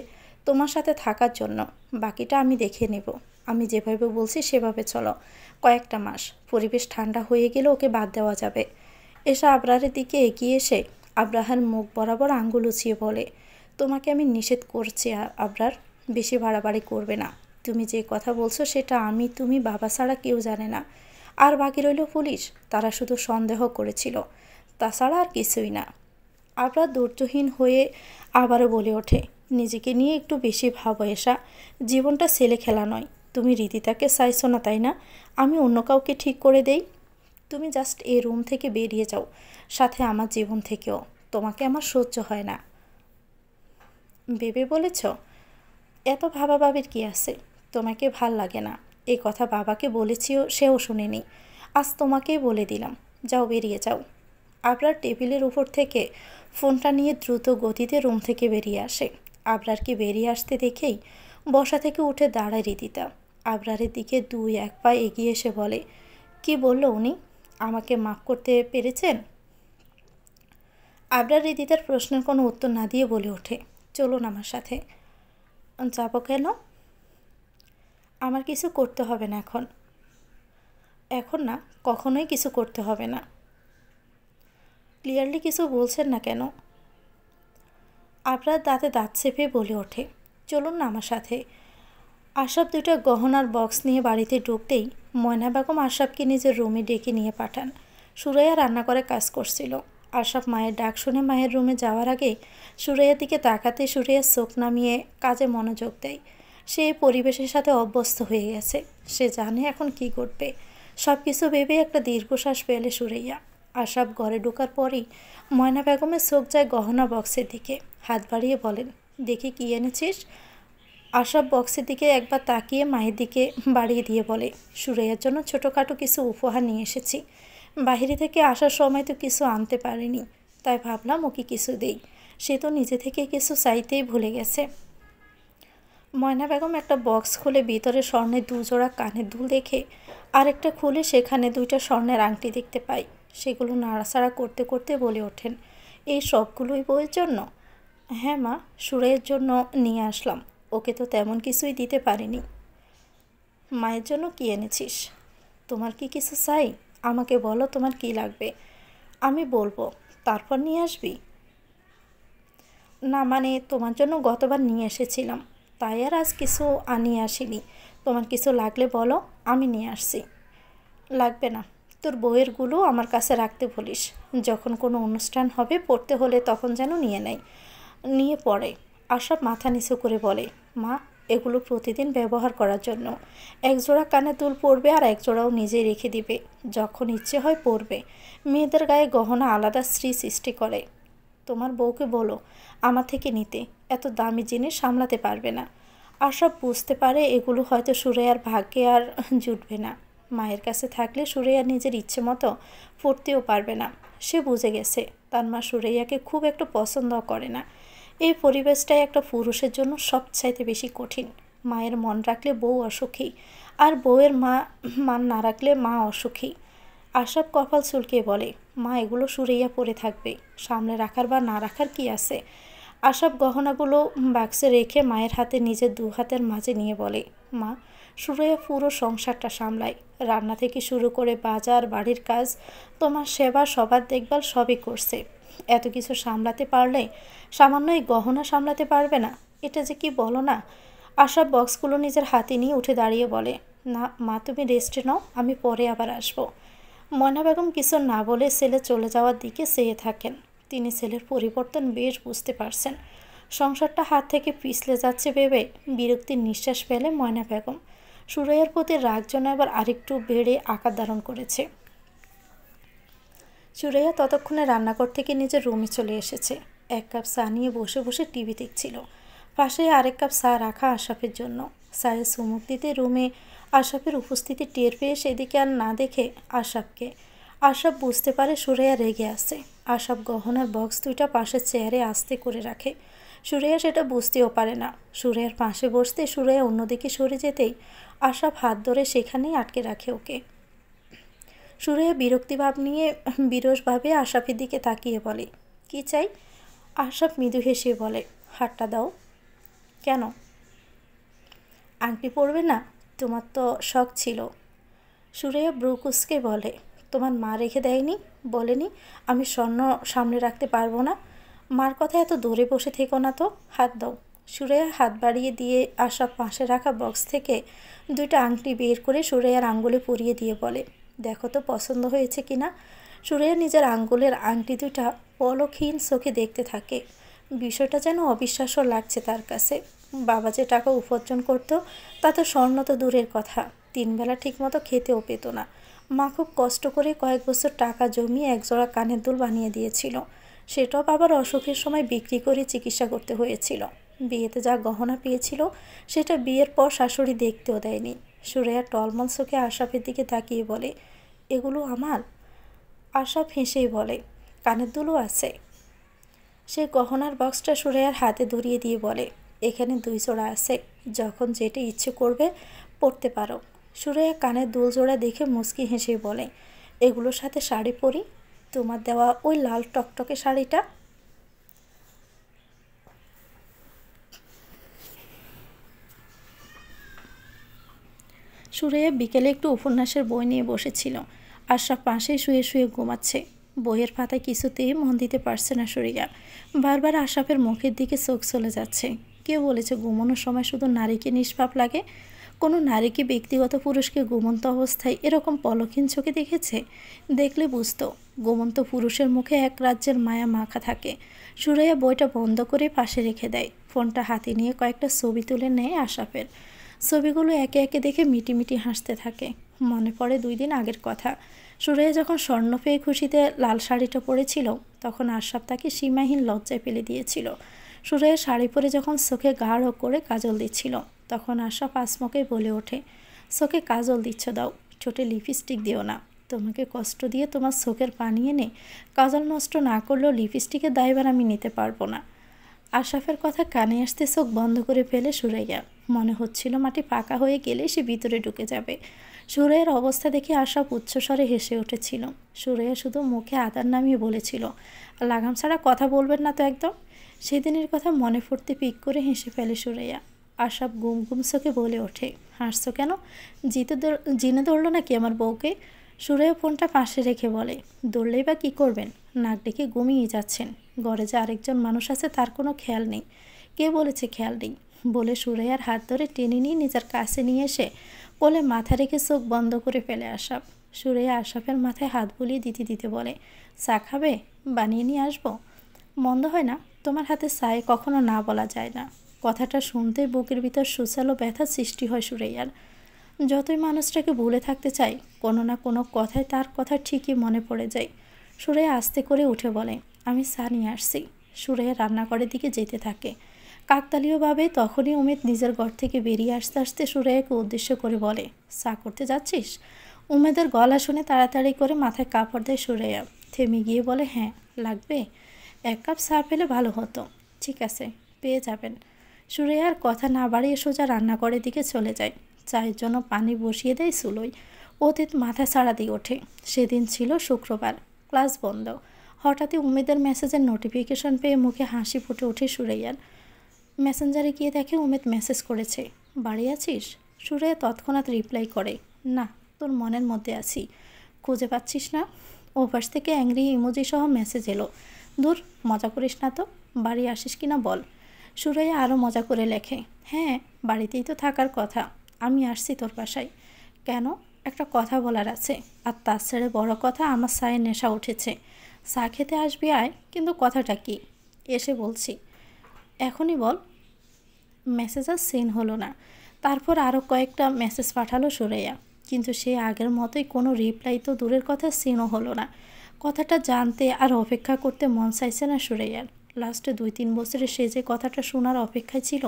তোমার সাথে থাকার জন্য, বাকিটা আমি দেখে নেব। আমি যেভাবে বলছি সেভাবে চলো। কয়েকটা মাস, পরিবেশ ঠান্ডা হয়ে গেলে ওকে বাদ দেওয়া যাবে। এসা আবরারের দিকে এগিয়ে এসে আবরাহার মুখ বরাবর আঙ্গুল উঁচিয়ে বলে, তোমাকে আমি নিষেধ করছি আবরার, বেশি বাড়াবাড়ি করবে না। তুমি যে কথা বলছো সেটা আমি, তুমি, বাবা ছাড়া কেউ জানে না। আর বাকি রইল পুলিশ, তারা শুধু সন্দেহ করেছিল, তাছাড়া আর কিছুই না। আবরার ধৈর্যহীন হয়ে আবারও বলে ওঠে, নিজেকে নিয়ে একটু বেশি ভাবো এসা। জীবনটা ছেলে খেলা নয়। তুমি রীতিতাকে চাইছো না, তাই না? আমি অন্য কাউকে ঠিক করে দেই। তুমি জাস্ট এই রুম থেকে বেরিয়ে যাও, সাথে আমার জীবন থেকেও। তোমাকে আমার সহ্য হয় না। ভেবে বলেছ? এত ভাবাভাবির কি আছে? তোমাকে ভাল লাগে না, এই কথা বাবাকে বলেছিও, সেও শুনেনি। আজ তোমাকেই বলে দিলাম, যাও, বেরিয়ে যাও। আবরার টেবিলের উপর থেকে ফোনটা নিয়ে দ্রুত গতিতে রুম থেকে বেরিয়ে আসে। আবরারকে বেরিয়ে আসতে দেখেই বসা থেকে উঠে দাঁড়ায় রীতিতা। আবরারের দিকে 2-1 পা এগিয়ে এসে বলে, কি বলল উনি? আমাকে মাফ করতে পেরেছেন? আবরার রীতিতার প্রশ্নের কোনো উত্তর না দিয়ে বলে ওঠে, চলুন আমার সাথে। যাব কেন? আমার কিছু করতে হবে না এখন। এখন না, কখনোই কিছু করতে হবে না। ক্লিয়ারলি কিছু বলছেন না কেন? আবরার দাঁতে দাঁত চেপে বলে ওঠে, চলুন না আমার সাথে। আশরাফ 2টা গহনার বক্স নিয়ে বাড়িতে ঢুকতেই ময়না বেগম আশরাফকে নিজের রুমে ডেকে নিয়ে পাঠান। সুরাইয়া রান্না করে কাজ করছিল। আশরাফ মায়ের ডাক শুনে মায়ের রুমে যাওয়ার আগে সুরাইয়ার দিকে তাকাতে সুরাইয়া চোখ নামিয়ে কাজে মনোযোগ দেয়। সে এই পরিবেশের সাথে অভ্যস্ত হয়ে গেছে। সে জানে এখন কি করবে। সব কিছু ভেবে একটা দীর্ঘশ্বাস পেলে সুরাইয়া। আশরাফ ঘরে ঢোকার পরই ময়না বেগমের চোখ যায় গহনা বক্সের দিকে। হাত বাড়িয়ে বলেন, দেখি কি এনেছিস? আশরাফ বক্সের দিকে একবার তাকিয়ে মায়ের দিকে বাড়িয়ে দিয়ে বলে, সুরাইয়ার জন্য ছোটোখাটো কিছু উপহার নিয়ে এসেছি। বাইরে থেকে আসার সময় তো কিছু আনতে পারিনি, তাই ভাবলাম ওকে কিছু দেই। সে তো নিজে থেকে কিছু চাইতেই ভুলে গেছে। ময়না বেগম একটা বক্স খুলে ভিতরে স্বর্ণের 2 জোড়া কানের দুল দেখে আরেকটা খুলে সেখানে 2টা স্বর্ণের আংটি দেখতে পাই। সেগুলো নাড়াচাড়া করতে করতে বলে ওঠেন, এই সবগুলোই বউয়ের জন্য? হ্যাঁ মা, সুরাইয়ের জন্য নিয়ে আসলাম। ওকে তো তেমন কিছুই দিতে পারিনি। মায়ের জন্য কি এনেছিস? তোমার কি কিছু চাই? আমাকে বলো তোমার কি লাগবে, আমি বলবো, তারপর নিয়ে আসবি। না মানে, তোমার জন্য গতবার নিয়ে এসেছিলাম, তাই আর আজ কিছু আনিয়ে আসিনি। তোমার কিছু লাগলে বলো, আমি নিয়ে আসছি। লাগবে না, তোর বইয়েরগুলো আমার কাছে রাখতে বলিস। যখন কোনো অনুষ্ঠান হবে, পড়তে হলে তখন যেন নিয়ে পড়ে। আশরাফ মাথা নিচু করে বলে, মা, এগুলো প্রতিদিন ব্যবহার করার জন্য। 1 জোড়া কানে দুল পরবে আর 1 জোড়াও নিজেই রেখে দিবে, যখন ইচ্ছে হয় পরবে। মেয়েদের গায়ে গহনা আলাদা শ্রী সৃষ্টি করে। তোমার বউকে বলো আমার থেকে নিতে, এত দামি জিনিস সামলাতে পারবে না। আশরাফ বুঝতে পারে এগুলো হয়তো সুরাইয়ার ভাগ্যে আর জুটবে না। মায়ের কাছে থাকলে সুরাইয়া নিজের ইচ্ছে মতো পড়তেও পারবে না। সে বুঝে গেছে তার মা সুরাইয়াকে খুব একটা পছন্দ করে না। এই পরিবেশটাই একটা পুরুষের জন্য সবচাইতে বেশি কঠিন। মায়ের মন রাখলে বউ অসুখী, আর বউয়ের মান না রাখলে মা অসুখী। আশরাফ কপাল চুলকে বলে, মা, এগুলো সুরাইয়া পরে থাকবে, সামনে রাখার বা না রাখার কি আছে? আশরাফ গহনাগুলো বাক্সে রেখে মায়ের হাতে নিজের 2 হাতের মাঝে নিয়ে বলে, মা, সুরাইয়া পুরো সংসারটা সামলায়, রান্না থেকে শুরু করে বাজার, বাড়ির কাজ, তোমার সেবা, সবার দেখভাল সবই করছে। এত কিছু সামলাতে পারলে সামান্য এই গহনা সামলাতে পারবে না? এটা যে কি বলো না। আশরাফ বক্সগুলো নিজের হাতে নিয়ে উঠে দাঁড়িয়ে বলে, না মা, তুমি রেস্টে নাও, আমি পরে আবার আসবো। ময়না বেগম কিছু না বলে ছেলে চলে যাওয়ার দিকে চেয়ে থাকেন। তিনি ছেলের পরিবর্তন বেশ বুঝতে পারছেন। সংসারটা হাত থেকে পিছলে যাচ্ছে ভেবে বিরক্তির নিঃশ্বাস ফেলে ময়না বেগম। সুরাইয়ার প্রতি রাগ যেন এবার আরেকটু বেড়ে আকার ধারণ করেছে। সুরাইয়া ততক্ষণে রান্নাঘর থেকে নিজের রুমে চলে এসেছে। 1 কাপ চা নিয়ে বসে বসে টিভি দেখছিল। পাশে আরেক কাপ চা রাখা আশরাফের জন্য। চায়ে চুমুক দিতে রুমে আশরাফের উপস্থিতি টের পেয়ে সেদিকে আর না দেখে আশরাফ বুঝতে পারে সুরাইয়া রেগে আছে। আশরাফ গহনার বক্স দুইটা পাশের চেয়ারে আস্তে করে রাখে। সুরাইয়া সেটা বুঝতেও পারে না। সুরাইয়ার পাশে বসতে সুরাইয়া অন্যদিকে সরে যেতেই আশরাফ হাত ধরে সেখানেই আটকে রাখে ওকে। সুরাইয়া বিরক্তিভাব নিয়ে বিরসভাবে আশরাফের দিকে তাকিয়ে বলে, কি চাই? আশরাফ মৃদু হেসে বলে, হাতটা দাও। কেন? আংটি পরবে না? তোমার তো শখ ছিল। সুরাইয়া ব্রু কুঁচকে বলে, তোমার মা রেখে দেয়নি? বলেনি আমি স্বর্ণ সামনে রাখতে পারবো না? মার কথা এত দূরে বসে থেকো না তো, হাত দাও। সুরাইয়া হাত বাড়িয়ে দিয়ে আশরাফ পাশে রাখা বক্স থেকে দুইটা আংটি বের করে সুরাইয়ার আঙ্গুলে পরিয়ে দিয়ে বলে, দেখো তো পছন্দ হয়েছে কিনা। সুরাইয়া নিজের আঙ্গুলের আংটি দুইটা পলকহীন চোখে দেখতে থাকে। বিষয়টা যেন অবিশ্বাস্য লাগছে তার কাছে। বাবা যে টাকা উপার্জন করতো তাতে স্বর্ণ তো দূরের কথা, 3 বেলা ঠিকমতো খেতেও পেত না। মা খুব কষ্ট করে কয়েক বছর টাকা জমিয়ে একজোড়া কানের দুল বানিয়ে দিয়েছিল। সেটাও বাবার অসুখের সময় বিক্রি করে চিকিৎসা করতে হয়েছিল। বিয়েতে যা গহনা পেয়েছিল সেটা বিয়ের পর শাশুড়ি দেখতেও দেয়নি। সুরাইয়া টলমল চোখে আশরাফের দিকে তাকিয়ে বলে, এগুলো আমার? আশরাফ হেসেই বলে, কানের দুলও আছে। সে গহনার বক্সটা সুরাইয়ার হাতে ধরিয়ে দিয়ে বলে, এখানে 2 জোড়া আছে, যখন যেটা ইচ্ছে করবে পরতে পারো। সুরাইয়া কানের দুল জোড়া দেখে মুচকি হেসে বলে, এগুলোর সাথে শাড়ি পরি, তোমার দেওয়া ওই লাল টকটকে শাড়িটা। সুরাইয়া বিকেলে একটু উপন্যাসের বই নিয়ে বসেছিল। আশরাফ পাশেই শুয়ে শুয়ে ঘুমাচ্ছে। বইয়ের পাতায় কিছুতেই মন দিতে পারছে না সুরাইয়া। বারবার আশরাফের মুখের দিকে চোখ চলে যাচ্ছে। কে বলেছে ঘুমানোর সময় শুধু নারীকে নিষ্পাপ লাগে? কোনো নারী কি ব্যক্তিগত পুরুষকে ঘুমন্ত অবস্থায় এরকম পলকহীন চোখে দেখেছে? দেখলে বুঝতো ঘুমন্ত পুরুষের মুখে এক রাজ্যের মায়া মাখা থাকে। সুরাইয়া বইটা বন্ধ করে পাশে রেখে দেয়। ফোনটা হাতে নিয়ে কয়েকটা ছবি তুলে নেয় আশরাফের। ছবিগুলো একে একে দেখে মিটিমিটি হাসতে থাকে। মনে পড়ে 2 দিন আগের কথা। সুরাইয়া যখন স্বর্ণ পেয়ে খুশিতে লাল শাড়িটা পরেছিল তখন আশরাফ তাকে সীমাহীন লজ্জায় ফেলে দিয়েছিল। সুরাইয়া শাড়ি পরে যখন চোখে গাঢ় করে কাজল দিচ্ছিল তখন আশরাফ আসমকে বলে ওঠে, চোখে কাজল দিচ্ছ দাও, ঠোঁটে লিপস্টিক দিও না। তোমাকে কষ্ট দিয়ে তোমার চোখের পানি এনে কাজল নষ্ট না করলেও লিপস্টিকের দায়ভার আমি নিতে পারবো না। আশরাফের কথা কানে আসতে চোখ বন্ধ করে ফেলে সুরাইয়া। মনে হচ্ছিল মাটি পাকা হয়ে গেলে সে ভিতরে ঢুকে যাবে। সুরাইয়ার অবস্থা দেখে আশরাফ উচ্চস্বরে হেসে উঠেছিল। সুরাইয়া শুধু মুখে আদার নামিয়ে বলেছিল, লাগাম ছাড়া কথা বলবেন না তো একদম। সেদিনের কথা মনে পড়তে পিক করে হেসে ফেলে সুরাইয়া। আশরাফ গুম গুম চোখে বলে ওঠে, হাসছো কেন? জিনে ধরলো নাকি আমার বউকে? সুরাইয়া ফোনটা পাশে রেখে বলে, দৌড়লেই বা কী করবেন? নাক ডেকে ঘুমিয়ে যাচ্ছেন। ঘরে যে আরেকজন মানুষ আছে তার কোনো খেয়াল নেই। কে বলেছে খেয়াল নেই? বলে সুরাইয়ার হাত ধরে টেনে নিয়ে নিজের কাছে নিয়ে এসে কোলে মাথা রেখে চোখ বন্ধ করে ফেলে আশরাফ। সুরাইয়া আশরাফের মাথায় হাত বুলিয়ে দিতে দিতে বলে, চা খাবে? বানিয়ে নিয়ে আসবো? মন্দ হয় না, তোমার হাতে চায়ে কখনো না বলা যায় না। কথাটা শুনতেই বুকের ভিতর সুচালো ব্যথার সৃষ্টি হয় সুরাইয়ার। যতই মানুষটাকে ভুলে থাকতে চাই কোনো না কোনো কথায় তার কথা ঠিকই মনে পড়ে যায়। সুরাইয়া আস্তে করে উঠে বলে, আমি চা নিয়ে আসছি। সুরাইয়া রান্নাঘরের দিকে যেতে থাকে। কাকতালীয়ভাবে তখনই উমেদ নিজের ঘর থেকে বেরিয়ে আসতে আসতে সুরাইয়াকে উদ্দেশ্য করে বলে, চা করতে যাচ্ছিস? উমেদের গলা শুনে তাড়াতাড়ি করে মাথায় কাপড় দেয় সুরাইয়া। থেমে গিয়ে বলে, হ্যাঁ লাগবে। 1 কাপ চা পেলে ভালো হতো। ঠিক আছে, পেয়ে যাবেন। সুরাইয়ার কথা না বাড়িয়ে সোজা রান্নাঘরের দিকে চলে যায়। চায়ের জন্য পানি বসিয়ে দেয় চুলোয়। অতীত মাথা ছাড়া দিয়ে ওঠে। সেদিন ছিল শুক্রবার, ক্লাস বন্ধ। হঠাৎই উমেদের মেসেজের নোটিফিকেশন পেয়ে মুখে হাসি ফুটে ওঠে সুরাইয়ার। মেসেঞ্জারে গিয়ে দেখে উমেদ মেসেজ করেছে, বাড়ি আছিস? সুরাইয়া তৎক্ষণাৎ রিপ্লাই করে, না, তোর মনের মধ্যে আছি। খুঁজে পাচ্ছিস না? ওপাশ থেকে অ্যাংরি ইমোজি সহ মেসেজ এলো, দূর মজা করিস না তো, বাড়ি আসিস কি না বল। সুরাইয়া আরও মজা করে লেখে, হ্যাঁ বাড়িতেই তো থাকার কথা, আমি আসছি তোর বাসায়। কেন? একটা কথা বলার আছে। আর তার ছেড়ে বড় কথা, আমার চায়ের নেশা উঠেছে। চা খেতে আসবি আয়, কিন্তু কথাটা কি? এসে বলছি। এখনই বল। মেসেজ আর সেন্ড হলো না। তারপর আরও কয়েকটা মেসেজ পাঠালো সুরাইয়া, কিন্তু সে আগের মতোই কোনো রিপ্লাই তো দূরের কথা, সেন্ডও হলো না। কথাটা জানতে আর অপেক্ষা করতে মন চাইছে না সুরাইয়ার। লাস্টে 2-3 বছরে সে যে কথাটা শোনার অপেক্ষায় ছিল,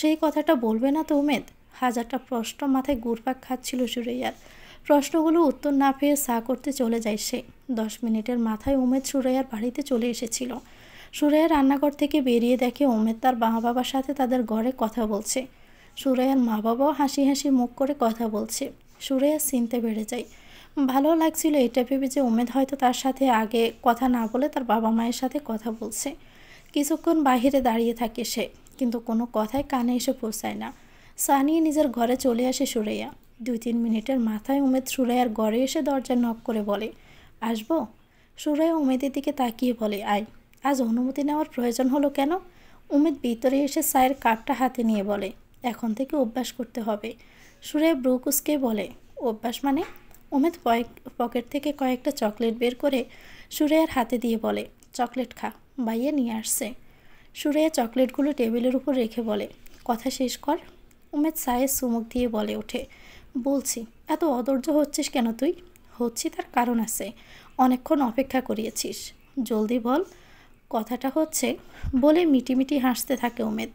সেই কথাটা বলবে না তো উমেদ? হাজারটা প্রশ্ন মাথায় ঘুরপাক খাচ্ছিল সুরাইয়ার। প্রশ্নগুলো উত্তর না পেয়ে চা করতে চলে যায় সে। 10 মিনিটের মাথায় উমেদ সুরাইয়ার বাড়িতে চলে এসেছিল। সুরাইয়া রান্নাঘর থেকে বেরিয়ে দেখে উমেদ তার মা বাবার সাথে তাদের ঘরে কথা বলছে। সুরাইয়ার মা বাবাও হাসি হাসি মুখ করে কথা বলছে। সুরাইয়ার চিনতে বেড়ে যায়। ভালো লাগছিল এটা ভেবে যে উমেদ হয়তো তার সাথে আগে কথা না বলে তার বাবা মায়ের সাথে কথা বলছে। কিছুক্ষণ বাহিরে দাঁড়িয়ে থাকে সে, কিন্তু কোনো কথাই কানে এসে পৌঁছায় না। চা নিয়ে নিজের ঘরে চলে আসে সুরাইয়া। 2-3 মিনিটের মাথায় উমেদ সুরাইয়ার ঘরে এসে দরজা নক করে বলে, আসবো? সুরাইয়া উমেদের দিকে তাকিয়ে বলে, আয়। আজ অনুমতি নেওয়ার প্রয়োজন হলো কেন? উমেদ ভিতরে এসে চায়ের কাপটা হাতে নিয়ে বলে, এখন থেকে অভ্যাস করতে হবে। সুরাইয়া ব্রুকুসকে বলে, অভ্যাস মানে? উমেদ পকেট থেকে কয়েকটা চকলেট বের করে সুরাইয়ার হাতে দিয়ে বলে, চকলেট খা, বাইয়ে নিয়ে আসছে। সুরাইয়া চকলেটগুলো টেবিলের উপর রেখে বলে, কথা শেষ কর। উমেদ চায়ের চুমুক দিয়ে বলে ওঠে, বলছি, এত অধৈর্য হচ্ছিস কেন তুই? হচ্ছি তার কারণ আছে, অনেকক্ষণ অপেক্ষা করিয়েছিস, জলদি বল। কথাটা হচ্ছে, বলে মিটিমিটি হাসতে থাকে উমেদ।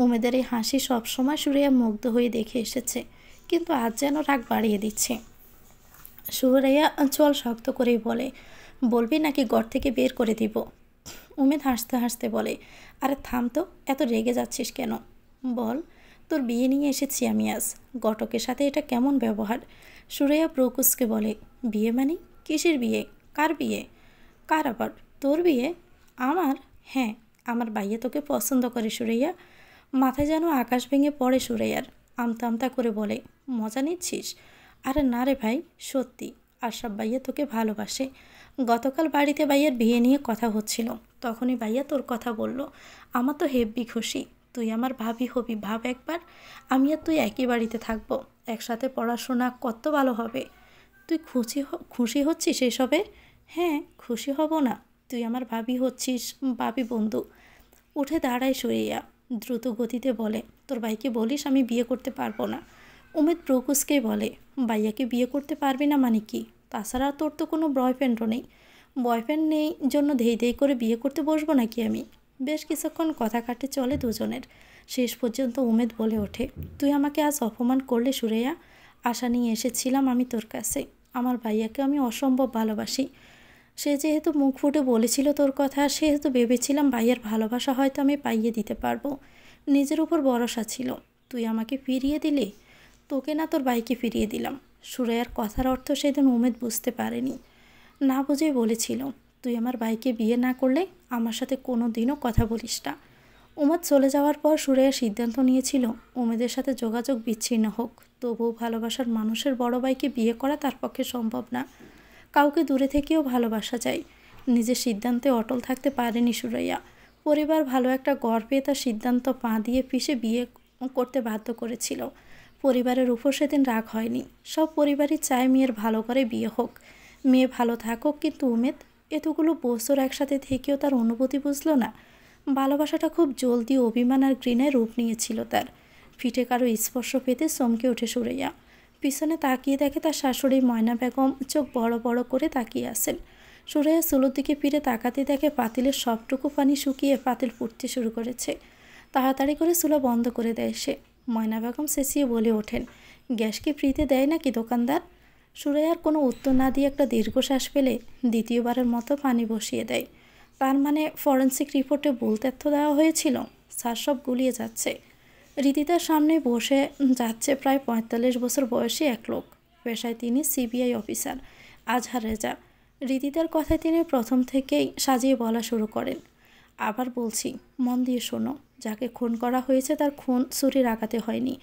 উমেদের এই হাসি সবসময় সুরাইয়া মুগ্ধ হয়ে দেখে এসেছে, কিন্তু আজ যেন রাগ বাড়িয়ে দিচ্ছে। সুরাইয়া চল শক্ত করেই বলে, বলবি নাকি ঘর থেকে বের করে দিব? উমেদ হাসতে হাসতে বলে, আরে থাম তো, এত রেগে যাচ্ছিস কেন? বল, তোর বিয়ে নিয়ে এসেছি আমি আজ, ঘটকের সাথে এটা কেমন ব্যবহার? সুরাইয়া প্রকুশকে বলে, বিয়ে মানে? কিসের বিয়ে? কার বিয়ে? কার আবার? তোর বিয়ে? আমার? হ্যাঁ, আমার ভাইয়া তোকে পছন্দ করে সুরাইয়া। মাথায় যেন আকাশ ভেঙে পড়ে সুরাইয়ার। আমতা আমতা করে বলে, মজা নিচ্ছিস? আরে না রে ভাই, সত্যি, আশরাফ ভাইয়া তোকে ভালোবাসে। গতকাল বাড়িতে ভাইয়ার বিয়ে নিয়ে কথা হচ্ছিল, তখনই ভাইয়া তোর কথা বলল। আমার তো হেব্বি খুশি, তুই আমার ভাবি হবি, ভাব একবার। আমি আর তুই একই বাড়িতে থাকবো, একসাথে পড়াশোনা, কত ভালো হবে। তুই খুশি হচ্ছিস এসবে? হ্যাঁ, খুশি হব না? তুই আমার ভাবি হচ্ছিস, ভাবি বন্ধু। উঠে দাঁড়ায় সুরাইয়া, দ্রুত গতিতে বলে, তোর ভাইকে বলিস আমি বিয়ে করতে পারবো না। উমেদ প্রকুশকে বলে, ভাইয়াকে বিয়ে করতে পারবি না মানে কি? তাছাড়া তোর তো কোনো বয়ফ্রেন্ডও নেই। বয়ফ্রেন্ড নেই জন্য ধেই ধেই করে বিয়ে করতে বসবো নাকি আমি? বেশ কিছুক্ষণ কথা কাটে চলে দুজনের। শেষ পর্যন্ত উমেদ বলে ওঠে, তুই আমাকে আজ অপমান করলে সুরাইয়া। আশা নিয়ে এসেছিলাম আমি তোর কাছে, আমার ভাইয়াকে আমি অসম্ভব ভালোবাসি। সে যেহেতু মুখ ফুটে বলেছিল তোর কথা, সেহেতু ভেবেছিলাম ভাইয়ের ভালোবাসা হয়তো আমি পাইয়ে দিতে পারবো। নিজের উপর ভরসা ছিল, তুই আমাকে ফিরিয়ে দিলি। তোকে না, তোর ভাইকে ফিরিয়ে দিলাম। সুরাইয়ার কথার অর্থ সেদিন উমেদ বুঝতে পারেনি, না বুঝেই বলেছিল, তুই আমার ভাইকে বিয়ে না করলে আমার সাথে কোনো দিনও কথা বলিস না। উমেদ চলে যাওয়ার পর সুরাইয়া সিদ্ধান্ত নিয়েছিল উমেদের সাথে যোগাযোগ বিচ্ছিন্ন হোক, তবুও ভালোবাসার মানুষের বড় ভাইকে বিয়ে করা তার পক্ষে সম্ভব না। কাউকে দূরে থেকেও ভালোবাসা যায়। নিজের সিদ্ধান্তে অটল থাকতে পারেনি সুরাইয়া। পরিবার ভালো একটা ঘর পেয়ে তার সিদ্ধান্ত পা দিয়ে পিষে বিয়ে করতে বাধ্য করেছিল। পরিবারের উপর সেদিন রাগ হয়নি, সব পরিবারই চায় মেয়ের ভালো করে বিয়ে হোক, মেয়ে ভালো থাকুক, কিন্তু উমেদ এতগুলো বছর একসাথে থেকেও তার অনুভূতি বুঝলো না। ভালোবাসাটা খুব জলদি অভিমান আর ঘৃণায় রূপ নিয়েছিল তার। ফিটে কারো স্পর্শ পেতে চমকে ওঠে সুরাইয়া। পিছনে তাকিয়ে দেখে তার শাশুড়ি ময়না বেগম চোখ বড় বড় করে তাকিয়ে আছেন। সুরাইয়া চুলোর দিকে ফিরে তাকাতে দেখে পাতিলের সবটুকু পানি শুকিয়ে পাতিল ফুটতে শুরু করেছে। তাড়াতাড়ি করে চুলা বন্ধ করে দেয় সে। ময়না বেগম চেঁচিয়ে বলে ওঠেন, গ্যাস কি ফ্রিতে দেয় নাকি দোকানদার? সুরাইয়ার কোনো উত্তর না দিয়ে একটা দীর্ঘশ্বাস ফেলে দ্বিতীয়বারের মতো পানি বসিয়ে দেয়। তার মানে ফরেন্সিক রিপোর্টে ভুল তথ্য দেওয়া হয়েছিল। স্যার সব গুলিয়ে যাচ্ছে। রিদিতার সামনে বসে যাচ্ছে প্রায় ৪৫ বছর বয়সী এক লোক। পেশায় তিনি সিবিআই অফিসার, আজহার রেজা। রিদিতার কথায় তিনি প্রথম থেকেই সাজিয়ে বলা শুরু করেন, আবার বলছি, মন দিয়ে শোনো, যাকে খুন করা হয়েছে তার খুন ছুরির আঘাতে হয়নি,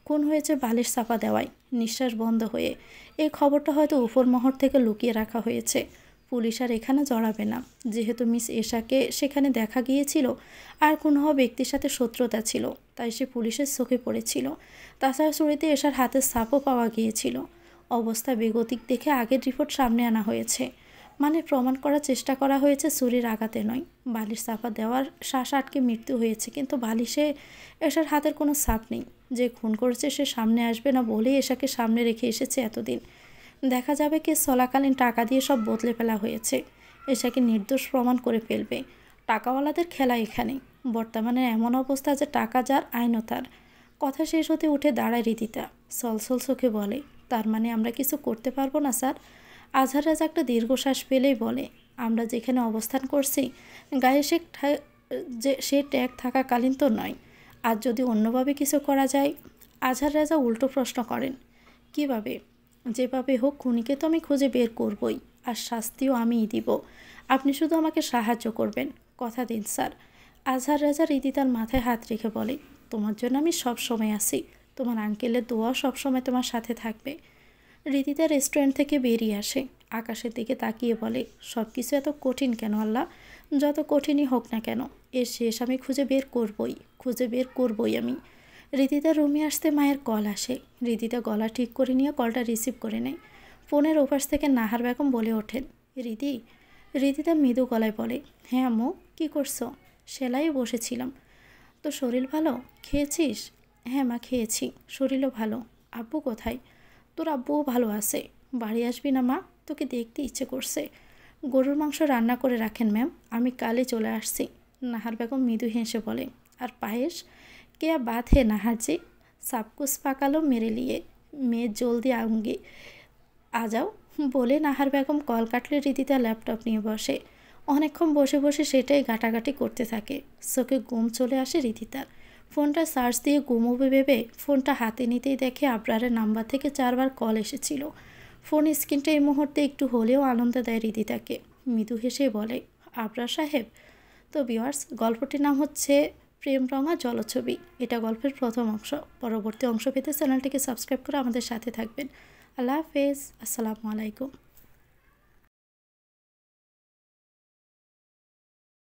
খুন হয়েছে বালিশ চাপা দেওয়ায়, নিঃশ্বাস বন্ধ হয়ে। এই খবরটা হয়তো উপর মহল থেকে লুকিয়ে রাখা হয়েছে। পুলিশ আর এখানে জড়াবে না, যেহেতু মিস এশাকে সেখানে দেখা গিয়েছিল আর খুন হওয়া ব্যক্তির সাথে শত্রুতা ছিল, তাই সে পুলিশের চোখে পড়েছিল। তাছাড়া চুরিতে এশার হাতের ছাপও পাওয়া গিয়েছিল। অবস্থা বেগতিক দেখে আগের রিপোর্ট সামনে আনা হয়েছে। মানে প্রমাণ করার চেষ্টা করা হয়েছে ছুরির আঘাতে নয়, বালিশ চাপা দেওয়ার শ্বাস আটকে মৃত্যু হয়েছে, কিন্তু বালিশে এশার হাতের কোনো ছাপ নেই। যে খুন করেছে সে সামনে আসবে না বলেই এশাকে সামনে রেখে এসেছে এতদিন। দেখা যাবে কে চলাকালীন টাকা দিয়ে সব বদলে ফেলা হয়েছে, এশাকে নির্দোষ প্রমাণ করে ফেলবে। টাকাওয়ালাদের খেলা এখানে। বর্তমানে এমন অবস্থা যে টাকা যার আইনও তার। কথা শেষ হতে উঠে দাঁড়ায় রিদিতা, সলসল চোখে বলে, তার মানে আমরা কিছু করতে পারবো না স্যার? আজহার রাজা একটা দীর্ঘশ্বাস ফেলেই বলে, আমরা যেখানে অবস্থান করছি গায়ে সে ট্যাগ থাকাকালীন তো নয়। আর যদি অন্যভাবে কিছু করা যায়? আজহার রাজা উল্টো প্রশ্ন করেন, কিভাবে? যেভাবে হোক খুনিকে তো আমি খুঁজে বের করবই, আর শাস্তিও আমিই দিব। আপনি শুধু আমাকে সাহায্য করবেন, কথা দিন স্যার। আজহার রাজা রিদিতার মাথায় হাত রেখে বলে, তোমার জন্য আমি সব সময় আছি, তোমার আঙ্কেলের দোয়াও সবসময় তোমার সাথে থাকবে। রিদিতা রেস্টুরেন্ট থেকে বেরিয়ে আসে, আকাশের দিকে তাকিয়ে বলে, সব কিছু এত কঠিন কেন আল্লাহ? যত কঠিনই হোক না কেন, এর শেষ আমি খুঁজে বের করবই আমি। রিদিতা রুমে আসতে মায়ের কল আসে। রিদিতা গলা ঠিক করে নিয়ে কলটা রিসিভ করে নেয়। ফোনের ওপাশ থেকে নাহার বেগম বলে ওঠেন, রিদিতা মৃদু গলায় বলে, হ্যাঁ আম্মু, কী করছো? সেলাই বসেছিলাম। তো শরীর ভালো? খেয়েছিস? হ্যাঁ মা, খেয়েছি, শরীরও ভালো। আব্বু কোথায়? তোর আব্বুও ভালো আছে। বাড়ি আসবি না মা? তোকে দেখতে ইচ্ছে করছে। গরুর মাংস রান্না করে রাখেন ম্যাম, আমি কালই চলে আসছি। নাহার বেগম মৃদু হেসে বলে, আর পায়েস? क्या बात है नाहर जी, सब कुछ पका लो मेरे लिए, मैं जल्दी आऊँगी, आ जाओ। বলে নাহার বেগম কল কাটলে রিদিতা ল্যাপটপ নিয়ে বসে। অনেকক্ষণ বসে বসে সেটাই ঘাটাঘাটি করতে থাকে। চোখে ঘুম চলে আসে রিদিতার। ফোনটা চার্জ দিয়ে ঘুমোবে ভেবে ফোনটা হাতে নিতেই দেখে আবরারের নাম্বার থেকে 4বার কল এসেছিল। ফোন স্ক্রিনটা এই মুহূর্তে একটু হলেও আনন্দ দেয় রিদিতাকে। মৃদু হেসে বলে, আবরার সাহেব। তো ভিউয়ার্স, গল্পটির নাম হচ্ছে প্রেমরঙা জলছবি। এটা গল্পের প্রথম অংশ। পরবর্তী অংশ পেতে চ্যানেলটিকে সাবস্ক্রাইব করে আমাদের সাথে থাকবেন। আল্লাহ হাফেজ, আসসালামু আলাইকুম।